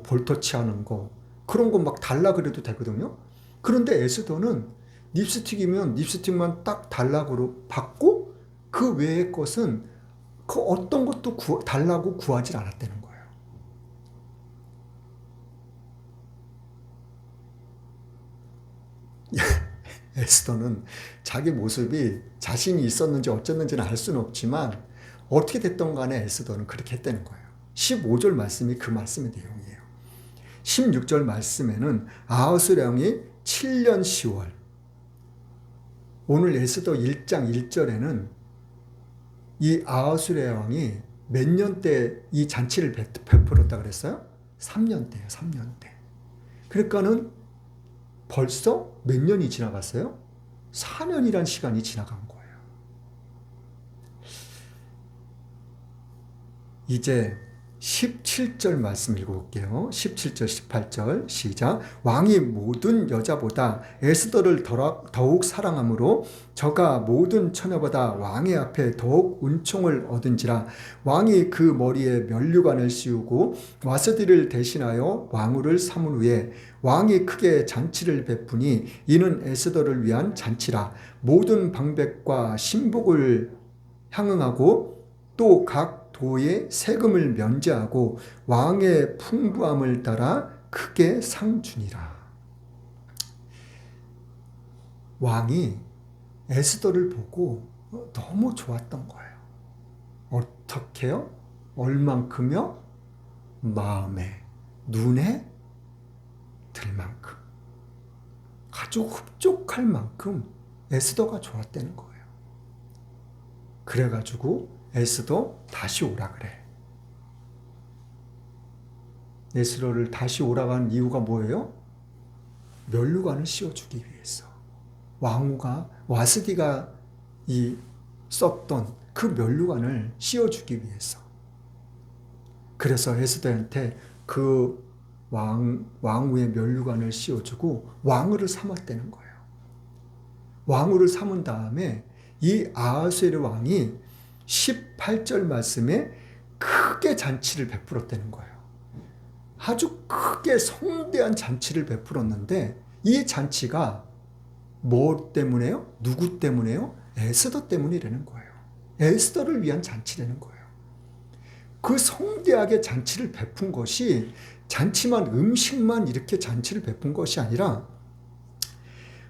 볼터치 하는 거, 그런 거 막 달라 그래도 되거든요. 그런데 에스더는 립스틱이면 립스틱만 딱 달라고 받고 그 외의 것은 그 어떤 것도 달라고 구하지 않았다는 거예요. 에스더는 자기 모습이 자신이 있었는지 어쩌는지는 알 수는 없지만 어떻게 됐던 간에 에스더는 그렇게 했다는 거예요. 15절 말씀이 그 말씀의 내용이에요. 16절 말씀에는 아하수의 왕이 7년 10월. 오늘 에스더 1장 1절에는 이 아하수의 왕이 몇 년 때 이 잔치를 베풀었다 그랬어요? 3년 때예요. 3년 때. 그러니까는 벌써 몇 년이 지나갔어요? 4년이란 시간이 지나간 거예요. 이제 17절 말씀 읽어볼게요. 17절, 18절 시작. 왕이 모든 여자보다 에스더를 더욱 사랑하므로 저가 모든 처녀보다 왕의 앞에 더욱 은총을 얻은지라. 왕이 그 머리에 면류관을 씌우고 와스디를 대신하여 왕후를 삼은 후에 왕이 크게 잔치를 베푸니 이는 에스더를 위한 잔치라. 모든 방백과 신복을 향응하고 또 각 도의 세금을 면제하고 왕의 풍부함을 따라 크게 상 주니라. 왕이 에스더를 보고 너무 좋았던 거예요. 어떻게요? 얼만큼요? 마음에, 눈에 들 만큼. 아주 흡족할 만큼 에스더가 좋았다는 거예요. 그래가지고 에스더 다시 오라 그래. 에스더를 다시 오라고 한 이유가 뭐예요? 면류관을 씌워주기 위해서. 왕후가 와스디가 썼던 그 면류관을 씌워주기 위해서. 그래서 에스더한테 그 왕후의 면류관을 씌워주고 왕후를 삼았다는 거예요. 왕후를 삼은 다음에 이 아하수에르 왕이 18절 말씀에 크게 잔치를 베풀었다는 거예요. 아주 크게 성대한 잔치를 베풀었는데 이 잔치가 뭐 때문에요? 누구 때문에요? 에스더 때문이라는 거예요. 에스더를 위한 잔치라는 거예요. 그 성대하게 잔치를 베푼 것이 잔치만 음식만 이렇게 잔치를 베푼 것이 아니라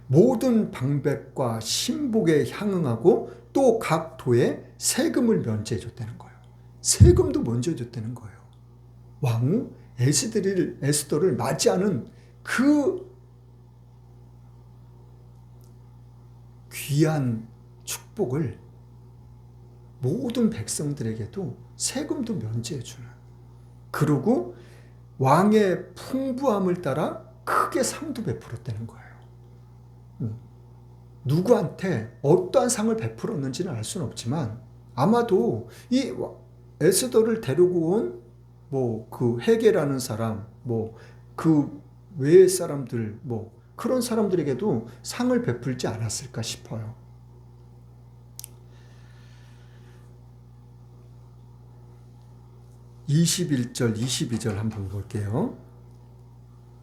모든 방백과 신복에 향응하고 또 각 도에 세금을 면제해 줬다는 거예요. 세금도 면제해 줬다는 거예요. 왕후 에스더를 맞이하는 그 귀한 축복을 모든 백성들에게도 세금도 면제해 주는, 그리고 왕의 풍부함을 따라 크게 상도 베풀었다는 거예요. 누구한테 어떠한 상을 베풀었는지는 알 수는 없지만 아마도 이 에스더를 데리고 온 뭐 그 헤게라는 사람, 뭐 그 외의 사람들, 뭐 그런 사람들에게도 상을 베풀지 않았을까 싶어요. 21절, 22절 한번 볼게요.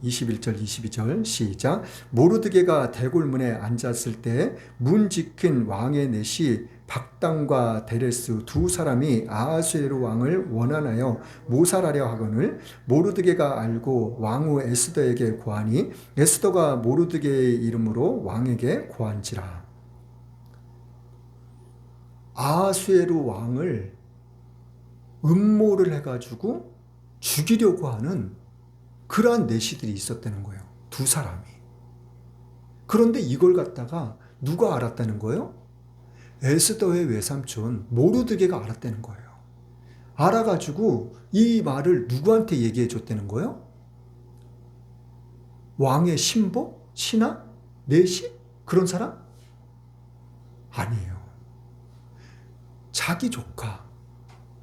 21절, 22절 시작. 모르드게가 대궐문에 앉았을 때 문 지킨 왕의 넷이 박당과 데레스 두 사람이 아하수에로 왕을 원한하여 모살하려 하거늘 모르드게가 알고 왕후 에스더에게 고하니 에스더가 모르드게의 이름으로 왕에게 고한지라. 아하수에로 왕을 음모를 해가지고 죽이려고 하는 그러한 내시들이 있었다는 거예요. 두 사람이. 그런데 이걸 갖다가 누가 알았다는 거예요? 에스더의 외삼촌 모르드게가 알았다는 거예요. 알아가지고 이 말을 누구한테 얘기해 줬다는 거예요? 왕의 신복? 신하? 내시? 그런 사람? 아니에요. 자기 조카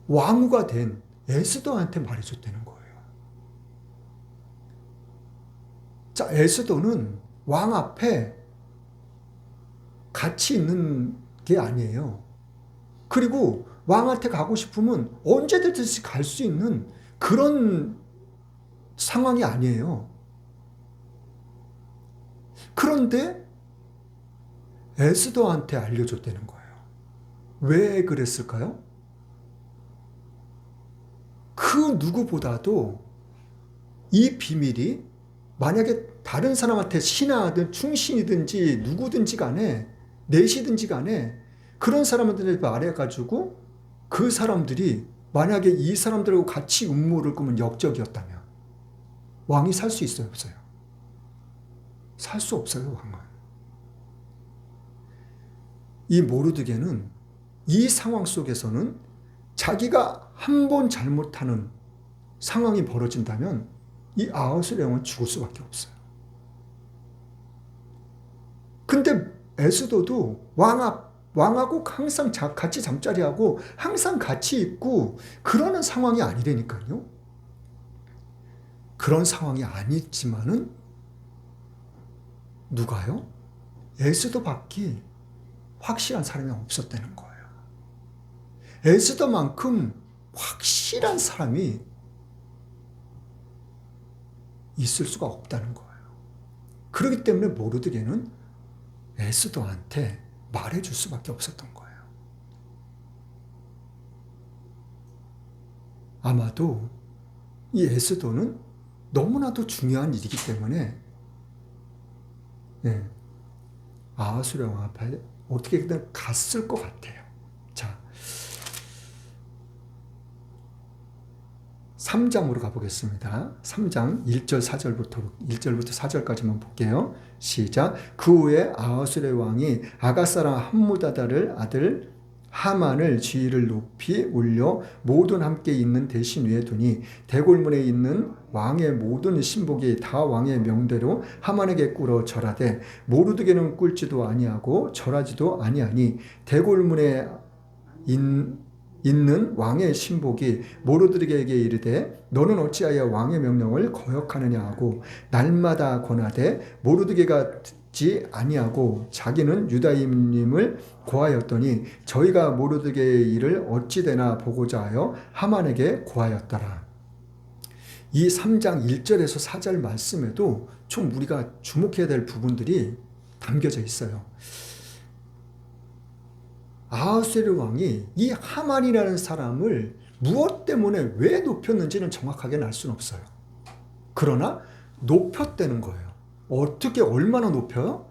왕후가 된 에스더한테 말해줬다는 거예요. 자, 에스더는 왕 앞에 같이 있는 게 아니에요. 그리고 왕한테 가고 싶으면 언제든지 갈 수 있는 그런 상황이 아니에요. 그런데 에스더한테 알려줬다는 거예요. 왜 그랬을까요? 그 누구보다도 이 비밀이 만약에 다른 사람한테 신하든 충신이든지 누구든지 간에 내시든지 간에 그런 사람들한테 말해가지고 그 사람들이 만약에 이 사람들하고 같이 음모를 꾸면 역적이었다면 왕이 살 수 있어요, 없어요? 살 수 없어요, 왕은. 이 모르드게는 이 상황 속에서는 자기가 한 번 잘못하는 상황이 벌어진다면 이 아하수에로 왕은 죽을 수밖에 없어요. 근데 에스더도 왕하고 항상 같이 잠자리하고 항상 같이 있고 그러는 상황이 아니라니까요. 그런 상황이 아니지만은 누가요? 에스더밖에 확실한 사람이 없었다는 거예요. 에스더만큼 확실한 사람이 있을 수가 없다는 거예요. 그렇기 때문에 모르드게는 에스더한테 말해줄 수밖에 없었던 거예요. 아마도 이 에스더는 너무나도 중요한 일이기 때문에 아하수에로 왕 앞에 어떻게든 갔을 것 같아요. 자, 3장으로 가보겠습니다. 3장 1절부터 4절까지만 볼게요. 시작. 그 후에 아하수에로 왕이 아갓사람 함무다다를 아들 하만을 지위를 높이 올려 모든 함께 있는 대신 위에 두니 대궐문에 있는 왕의 모든 신복이 다 왕의 명대로 하만에게 꿇어 절하되 모르드게는 꿇지도 아니하고 절하지도 아니하니 대궐문에 있는 왕의 신복이 모르드게에게 이르되 너는 어찌하여 왕의 명령을 거역하느냐 하고 날마다 권하되 모르드게가 듣지 아니하고 자기는 유다인임을 고하였더니 저희가 모르드게의 일을 어찌 되나 보고자 하여 하만에게 고하였더라. 이 3장 1절에서 4절 말씀에도 좀 우리가 주목해야 될 부분들이 담겨져 있어요. 아하수에로 왕이 이 하만이라는 사람을 무엇 때문에 왜 높였는지는 정확하게는 알 수는 없어요. 그러나 높였다는 거예요. 어떻게 얼마나 높여요?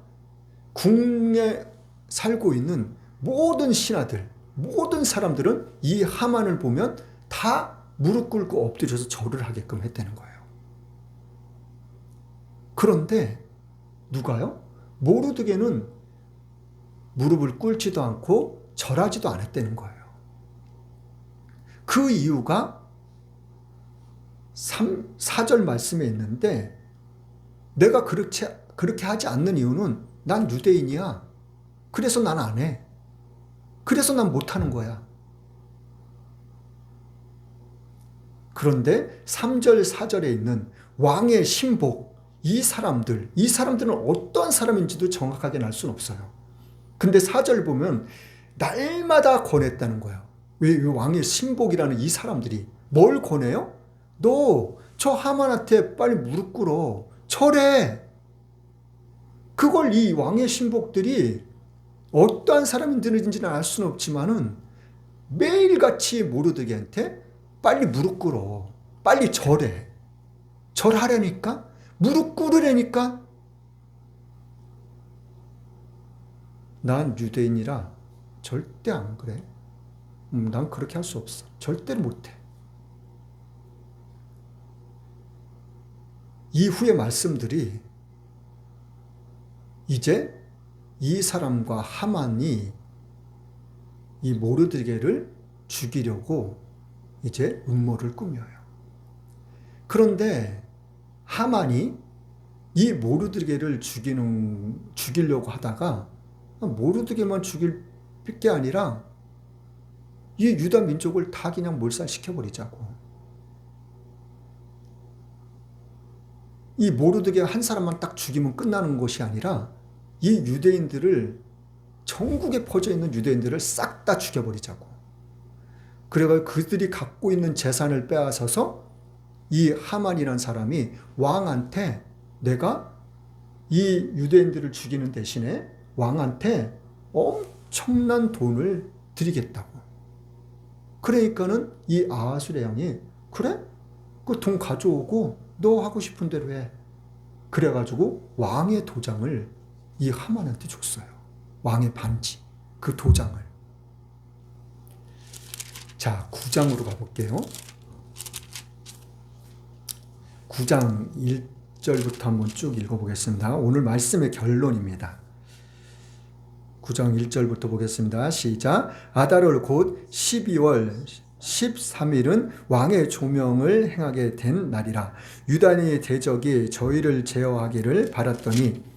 궁에 살고 있는 모든 신하들, 모든 사람들은 이 하만을 보면 다 무릎 꿇고 엎드려서 절을 하게끔 했다는 거예요. 그런데 누가요? 모르드게는 무릎을 꿇지도 않고 절하지도 않았다는 거예요. 그 이유가 4절 말씀에 있는데, 내가 그렇게 하지 않는 이유는 난 유대인이야. 그래서 난 안 해. 그래서 난 못하는 거야. 그런데 3절, 4절에 있는 왕의 신복, 이 사람들은 어떤 사람인지도 정확하게 알 수는 없어요. 근데 4절 보면 날마다 권했다는 거예요. 왜 왕의 신복이라는 이 사람들이 뭘 권해요? 너 저 하만한테 빨리 무릎 꿇어. 절해. 그걸 이 왕의 신복들이 어떠한 사람인지는 알 수는 없지만은 매일같이 모르드게한테 빨리 무릎 꿇어. 빨리 절해. 절하려니까? 무릎 꿇으려니까? 난 유대인이라 절대 안 그래. 난 그렇게 할 수 없어. 절대로 못해. 이후의 말씀들이 이제 이 사람과 하만이 이 모르드게를 죽이려고 이제 음모를 꾸며요. 그런데 하만이 이 모르드게를 죽이려고 하다가 모르드게만 죽일 게 아니라 이 유다 민족을 다 그냥 몰살시켜버리자고. 이 모르드게 한 사람만 딱 죽이면 끝나는 것이 아니라 이 유대인들을, 전국에 퍼져 있는 유대인들을 싹 다 죽여버리자고. 그래서 그들이 갖고 있는 재산을 빼앗아서 이 하만이라는 사람이 왕한테 내가 이 유대인들을 죽이는 대신에 왕한테 엄청난 돈을 드리겠다고. 그러니까는 이 아하수레 왕이 그래? 그 돈 가져오고 너 하고 싶은 대로 해. 그래가지고 왕의 도장을 이 하만한테 줬어요. 왕의 반지, 그 도장을. 자, 9장으로 가볼게요. 9장 1절부터 한번 쭉 읽어보겠습니다. 오늘 말씀의 결론입니다. 9장 1절부터 보겠습니다. 시작. 아달월 곧 12월 13일은 왕의 조명을 행하게 된 날이라. 유다인의 대적이 저희를 제어하기를 바랐더니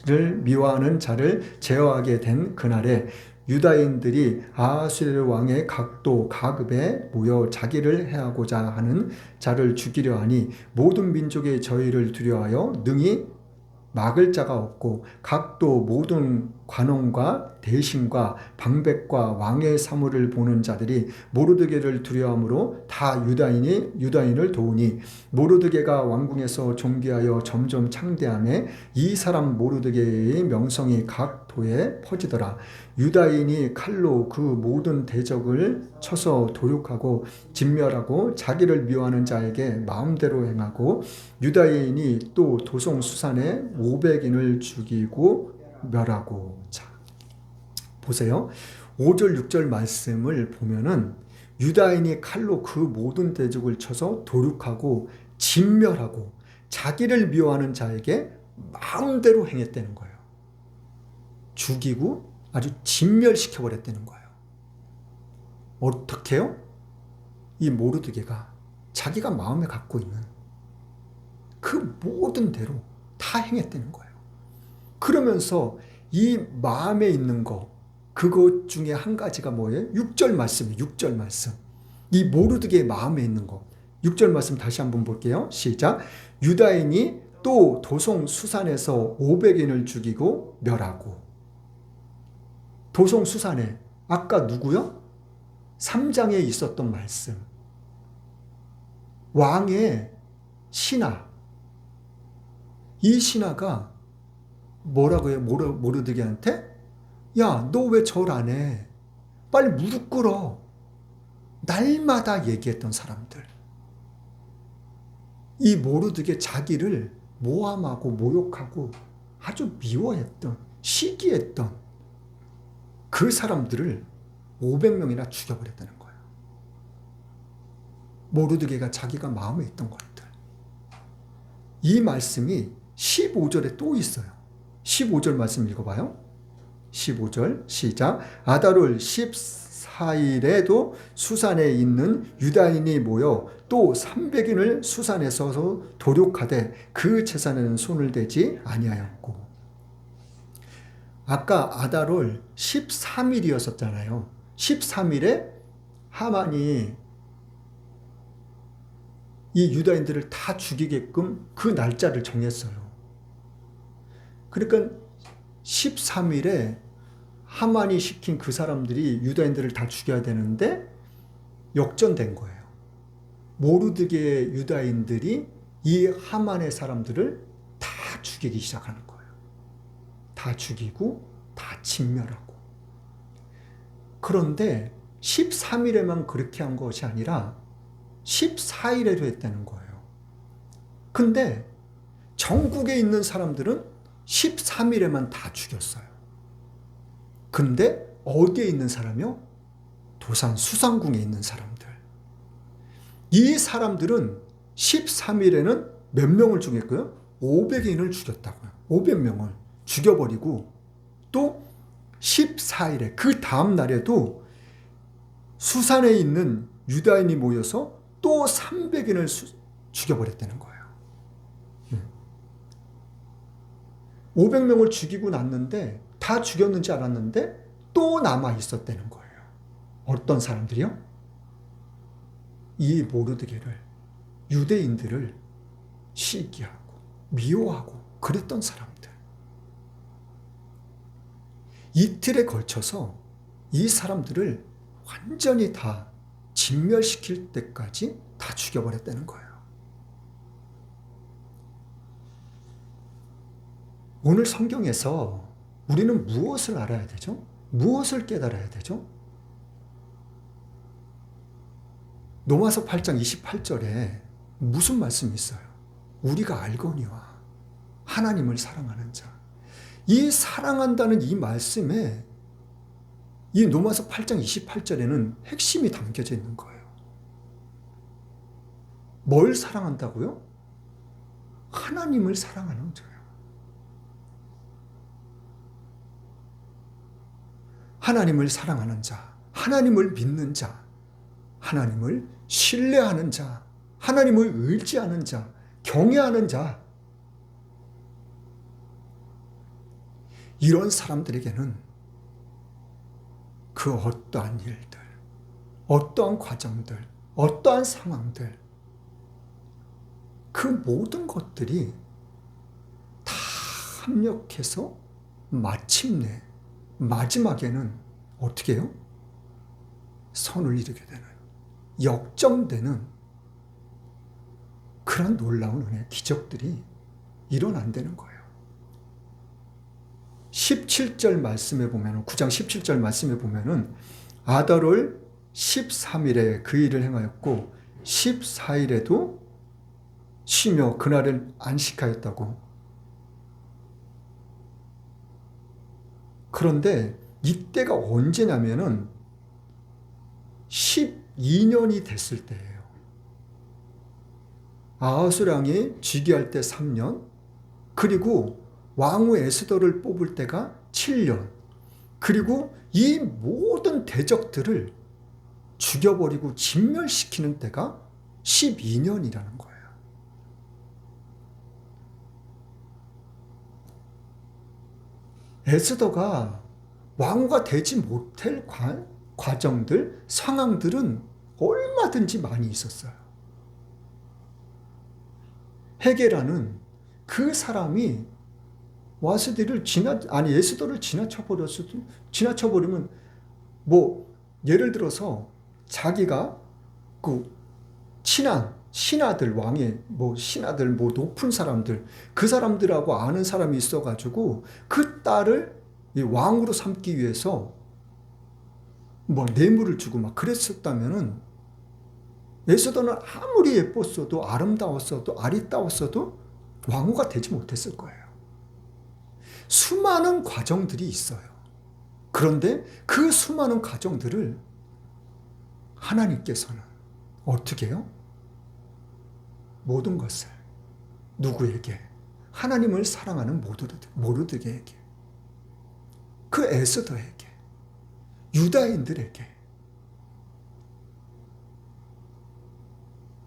를 미워하는 자를 제어하게 된 그날에 유다인들이 아하수에르 왕의 각도 가급에 모여 자기를 해하고자 하는 자를 죽이려 하니 모든 민족의 저희를 두려워하여 능히 막을 자가 없고 각도 모든 관원과 대신과 방백과 왕의 사물을 보는 자들이 모르드게를 두려워함으로 다 유다인을 도우니 모르드게가 왕궁에서 존귀하여 점점 창대하매 이 사람 모르드게의 명성이 각 도에 퍼지더라. 유다인이 칼로 그 모든 대적을 쳐서 도륙하고 진멸하고 자기를 미워하는 자에게 마음대로 행하고 유다인이 또 도송수산에 500인을 죽이고 멸하고. 자, 보세요. 5절 6절 말씀을 보면은 유다인이 칼로 그 모든 대적을 쳐서 도륙하고 진멸하고 자기를 미워하는 자에게 마음대로 행했다는 거예요. 죽이고 아주 진멸시켜버렸다는 거예요. 어떻게요? 이 모르드게가 자기가 마음에 갖고 있는 그 모든 대로 다 행했다는 거예요. 그러면서 이 마음에 있는 거, 그것 중에 한 가지가 뭐예요? 6절 말씀이에요. 6절 말씀. 이 모르드게의 마음에 있는 거. 6절 말씀 다시 한번 볼게요. 시작. 유다인이 또 도송 수산에서 500인을 죽이고 멸하고. 도송 수산에 아까 누구요? 3장에 있었던 말씀. 왕의 신하. 이 신하가 뭐라고 해요? 모르드게한테? 야, 너 왜 절 안 해? 빨리 무릎 꿇어. 날마다 얘기했던 사람들. 이 모르드게 자기를 모함하고 모욕하고 아주 미워했던, 시기했던 그 사람들을 500명이나 죽여버렸다는 거예요. 모르드게가 자기가 마음에 있던 것들. 이 말씀이 15절에 또 있어요. 15절 말씀 읽어봐요. 15절 시작. 아달월 14일에도 수산에 있는 유다인이 모여 또 300인을 수산에 서서 도륙하되 그 재산에는 손을 대지 아니하였고. 아까 아달월 13일이었었잖아요. 13일에 하만이 이 유다인들을 다 죽이게끔 그 날짜를 정했어요. 그러니까 13일에 하만이 시킨 그 사람들이 유다인들을 다 죽여야 되는데 역전된 거예요. 모르드게의 유다인들이 이 하만의 사람들을 다 죽이기 시작하는 거예요. 다 죽이고 다 진멸하고. 그런데 13일에만 그렇게 한 것이 아니라 14일에도 했다는 거예요. 근데 전국에 있는 사람들은 13일에만 다 죽였어요. 근데 어디에 있는 사람이요? 도산 수상궁에 있는 사람들. 이 사람들은 13일에는 몇 명을 죽였고요? 500인을 죽였다고요. 500명을 죽여버리고 또 14일에 그 다음 날에도 수산에 있는 유다인이 모여서 또 300인을 죽여버렸다는 거예요. 500명을 죽이고 났는데 다 죽였는지 알았는데 또 남아 있었다는 거예요. 어떤 사람들이요? 이 모르드게를, 유대인들을 시기하고 미워하고 그랬던 사람들. 이틀에 걸쳐서 이 사람들을 완전히 다 진멸시킬 때까지 다 죽여버렸다는 거예요. 오늘 성경에서 우리는 무엇을 알아야 되죠? 무엇을 깨달아야 되죠? 로마서 8장 28절에 무슨 말씀이 있어요? 우리가 알거니와 하나님을 사랑하는 자. 이 사랑한다는 이 말씀에 이 로마서 8장 28절에는 핵심이 담겨져 있는 거예요. 뭘 사랑한다고요? 하나님을 사랑하는 거예요. 하나님을 사랑하는 자, 하나님을 믿는 자, 하나님을 신뢰하는 자, 하나님을 의지하는 자, 경외하는 자. 이런 사람들에게는 그 어떠한 일들, 어떠한 과정들, 어떠한 상황들, 그 모든 것들이 다 합력해서 마침내 마지막에는 어떻게 해요? 선을 이루게 되는, 역정되는 그런 놀라운 은혜, 기적들이 일어난다는 거예요. 17절 말씀에 보면, 9장 17절 말씀에 보면은 아달월 13일에 그 일을 행하였고 14일에도 쉬며 그날을 안식하였다고. 그런데 이때가 언제냐면은 12년이 됐을 때예요. 아하수르 왕이 즉위할 때 3년, 그리고 왕후 에스더를 뽑을 때가 7년, 그리고 이 모든 대적들을 죽여버리고 진멸시키는 때가 12년이라는 거예요. 에스더가 왕후가 되지 못할 과정들, 상황들은 얼마든지 많이 있었어요. 헤게라는 그 사람이 와스디를 에스더를 지나쳐버리면 예를 들어서 자기가 그 신하들, 왕의 신하들, 높은 사람들, 그 사람들하고 아는 사람이 있어가지고 그 딸을 왕으로 삼기 위해서 뇌물을 주고 막 그랬었다면은 에스더는 아무리 예뻤어도 아름다웠어도 아리따웠어도 왕후가 되지 못했을 거예요. 수많은 과정들이 있어요. 그런데 그 수많은 과정들을 하나님께서는 어떻게 해요? 모든 것을 누구에게? 하나님을 사랑하는 모르드게에게, 그 에스더에게, 유다인들에게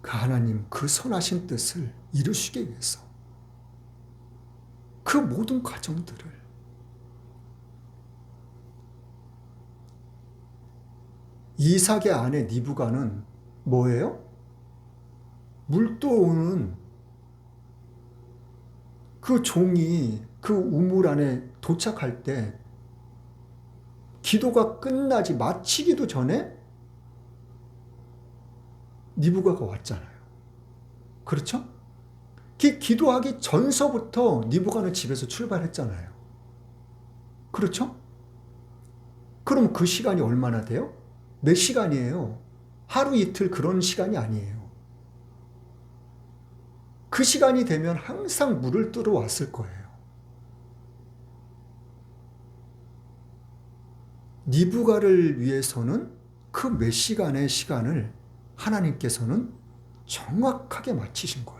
그 하나님 그 선하신 뜻을 이루시기 위해서 그 모든 과정들을 이삭의 아내 니브가는 뭐예요? 물도오는 그 종이 그 우물 안에 도착할 때 기도가 끝나지 마치기도 전에 니브가가 왔잖아요. 그렇죠? 기도하기 전서부터 니브가는 집에서 출발했잖아요. 그렇죠? 그럼 그 시간이 얼마나 돼요? 몇 시간이에요? 하루 이틀 그런 시간이 아니에요. 그 시간이 되면 항상 물을 뜨러 왔을 거예요. 니브가를 위해서는 그 몇 시간의 시간을 하나님께서는 정확하게 맞추신 거예요.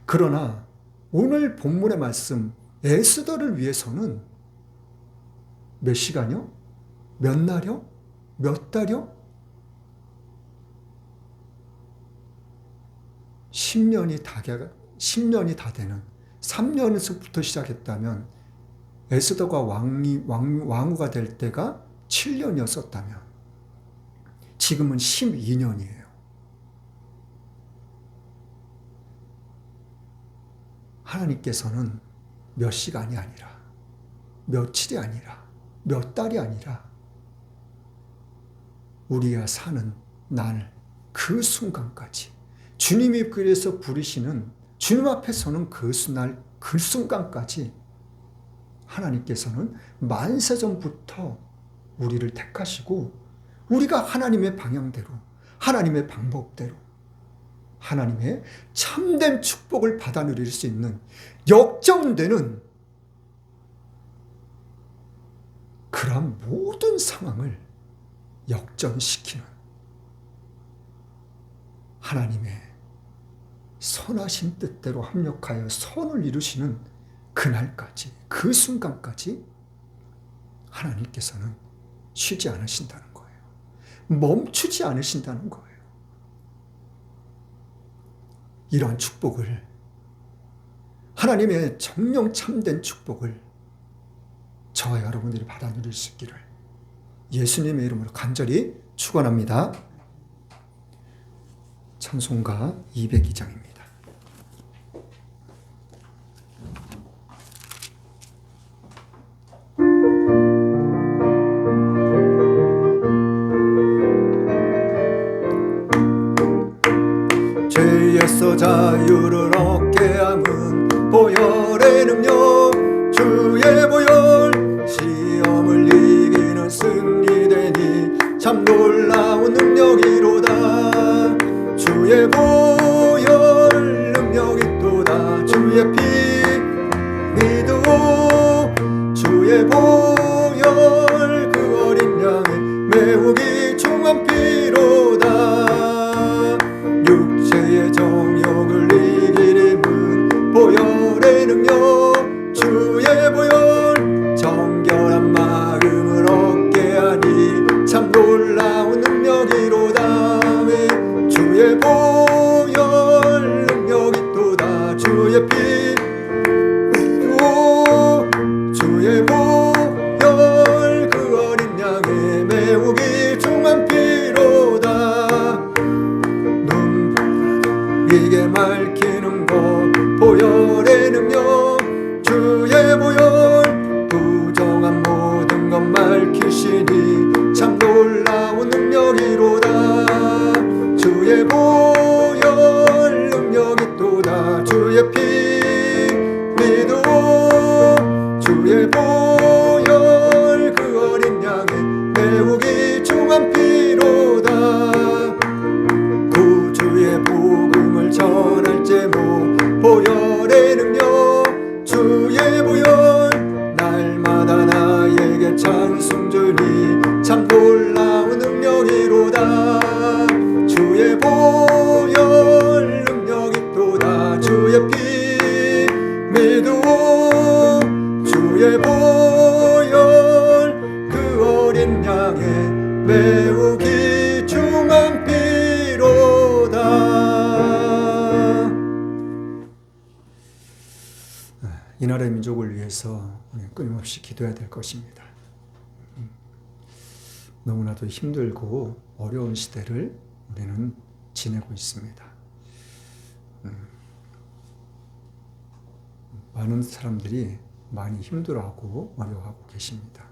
그러나 오늘 본문의 말씀 에스더를 위해서는 몇 시간이요? 몇 날이요? 몇 달이요? 10년이 다 되는 3년에서부터 시작했다면 에스더가 왕후가 될 때가 7년이었었다면 지금은 12년이에요. 하나님께서는 몇 시간이 아니라 며칠이 아니라 몇 달이 아니라 우리가 사는 날 그 순간까지 주님이 그래서 부르시는 주님 앞에 서는 그 순간까지 하나님께서는 만세전부터 우리를 택하시고 우리가 하나님의 방향대로 하나님의 방법대로 하나님의 참된 축복을 받아 누릴 수 있는 역정되는 그러한 모든 상황을 역전시키는 하나님의 선하신 뜻대로 합력하여 선을 이루시는 그날까지, 그 순간까지 하나님께서는 쉬지 않으신다는 거예요. 멈추지 않으신다는 거예요. 이러한 축복을, 하나님의 정령 참된 축복을 저와 여러분들이 받아 누릴 수 있기를 예수님의 이름으로 간절히 축원합니다. 찬송가 202장입니다. 죄에서 자유를 얻게 함은 보혈의 능력 주의 보혈 시험을 이기는 승리되니 참 놀라운 능력이로다 주의 보혈 능력이 또다 주의 피 믿고 주의 보혈 그 어린 양의 매우 귀중한 피로다 육체의 정욕을 이기림은 보혈의 능력 주의 보혈 정결한 마음을 얻게 하니 참 놀라운 능력이로다 주의 보혈 능력이 또다 주의 피 믿고 주의 보혈 그 어린 양의 매우 귀중한 피로다 눈이게 맑히는 것 보혈의 능력 주의 보혈 부정한 모든 것 밝히시니 참 놀라운 능력이로다 주의 보혈 능력이 또다 주의 피 믿어 주의 보혈 그 어린 양의 매우 귀중한 피로다 구주의 복음을 전할 때 보혈 능력이 또다 주의 피 믿음 주의 보혈 그 어린 양의 매우 귀중한 피로다. 이 나라의 민족을 위해서 우리는 끊임없이 기도해야 될 것입니다. 너무나도 힘들고 어려운 시대를 우리는 지내고 있습니다. 많은 사람들이 많이 힘들어하고 어려워하고 계십니다.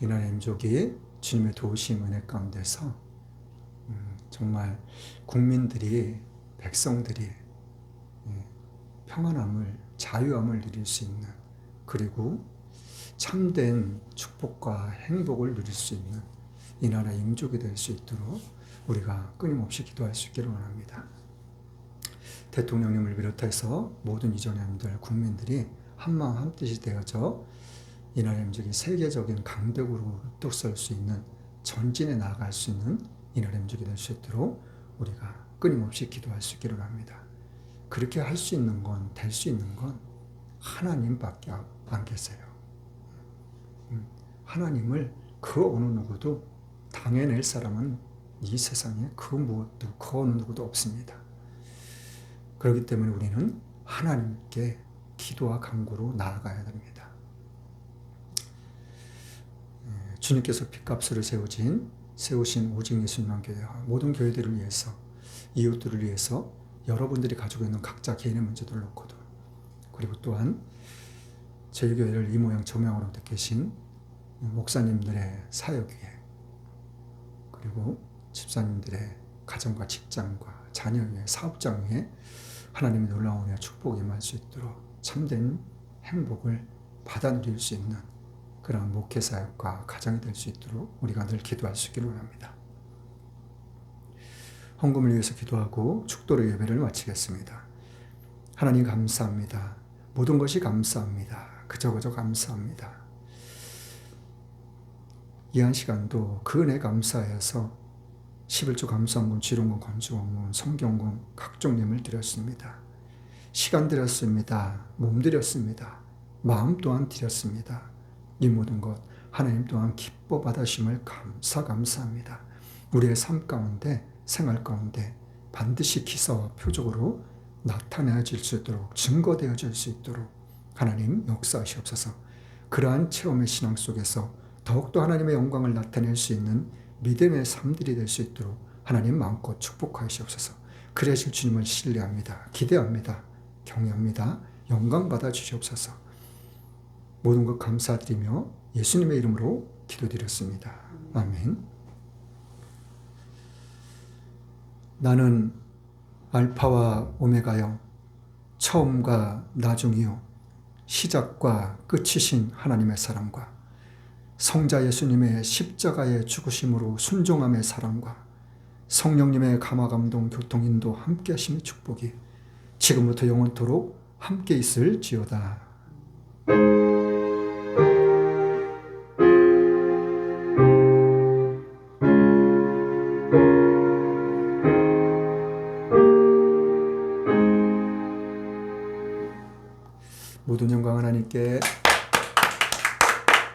이 나라의 민족이 주님의 도우심 은혜 가운데서 정말 국민들이 백성들이 평안함을 자유함을 누릴 수 있는, 그리고 참된 축복과 행복을 누릴 수 있는 이 나라의 민족이 될 수 있도록 우리가 끊임없이 기도할 수 있기를 원합니다. 대통령님을 비롯해서 모든 이전함들 국민들이 한마음 한뜻이 되어져 이 나라의 민족이 세계적인 강대국으로 뚝설 수 있는, 전진해 나아갈 수 있는 이 나라의 민족이 될 수 있도록 우리가 끊임없이 기도할 수 있기를 합니다. 그렇게 할 수 있는 건, 될 수 있는 건 하나님밖에 안 계세요. 하나님을 그 어느 누구도 당해낼 사람은 이 세상에 그 무엇도, 그 어느 누구도 없습니다. 그렇기 때문에 우리는 하나님께 기도와 간구로 나아가야 됩니다. 주님께서 핏값으로 세우신 오직 예수님만 교회와 모든 교회들을 위해서, 이웃들을 위해서 여러분들이 가지고 있는 각자 개인의 문제들을 놓고도, 그리고 또한 저희 교회를 이 모양 저 모양으로 계신 목사님들의 사역 위에, 그리고 집사님들의 가정과 직장과 자녀 위에, 사업장 위에 하나님의 놀라운 은혜와 축복이 임할 수 있도록 참된 행복을 받아 누릴 수 있는 그런 목회사역과 가정이 될 수 있도록 우리가 늘 기도할 수 있기를 원합니다. 헌금을 위해서 기도하고 축도로 예배를 마치겠습니다. 하나님 감사합니다. 모든 것이 감사합니다. 그저 감사합니다. 이 한 시간도 그 은혜 감사해서 11조 감사원금, 지론금, 건축원금, 성경금, 각종 예물 드렸습니다. 시간 드렸습니다. 몸 드렸습니다. 마음 또한 드렸습니다. 이 모든 것 하나님 또한 기뻐 받으심을 감사합니다. 우리의 삶 가운데, 생활 가운데 반드시 기사와 표적으로 나타내어질 수 있도록, 증거되어질 수 있도록 하나님 역사하시옵소서. 그러한 체험의 신앙 속에서 더욱더 하나님의 영광을 나타낼 수 있는 믿음의 삶들이 될 수 있도록 하나님 마음껏 축복하시옵소서. 그래야실 주님을 신뢰합니다. 기대합니다. 경외합니다. 영광 받아 주시옵소서. 모든 것 감사드리며 예수님의 이름으로 기도드렸습니다. 아멘. 나는 알파와 오메가요, 처음과 나중이요, 시작과 끝이신 하나님의 사랑과 성자 예수님의 십자가의 죽으심으로 순종함의 사랑과 성령님의 감화감동 교통인도 함께 하심의 축복이 지금부터 영원토록 함께 있을지어다. 모든 영광 하나님께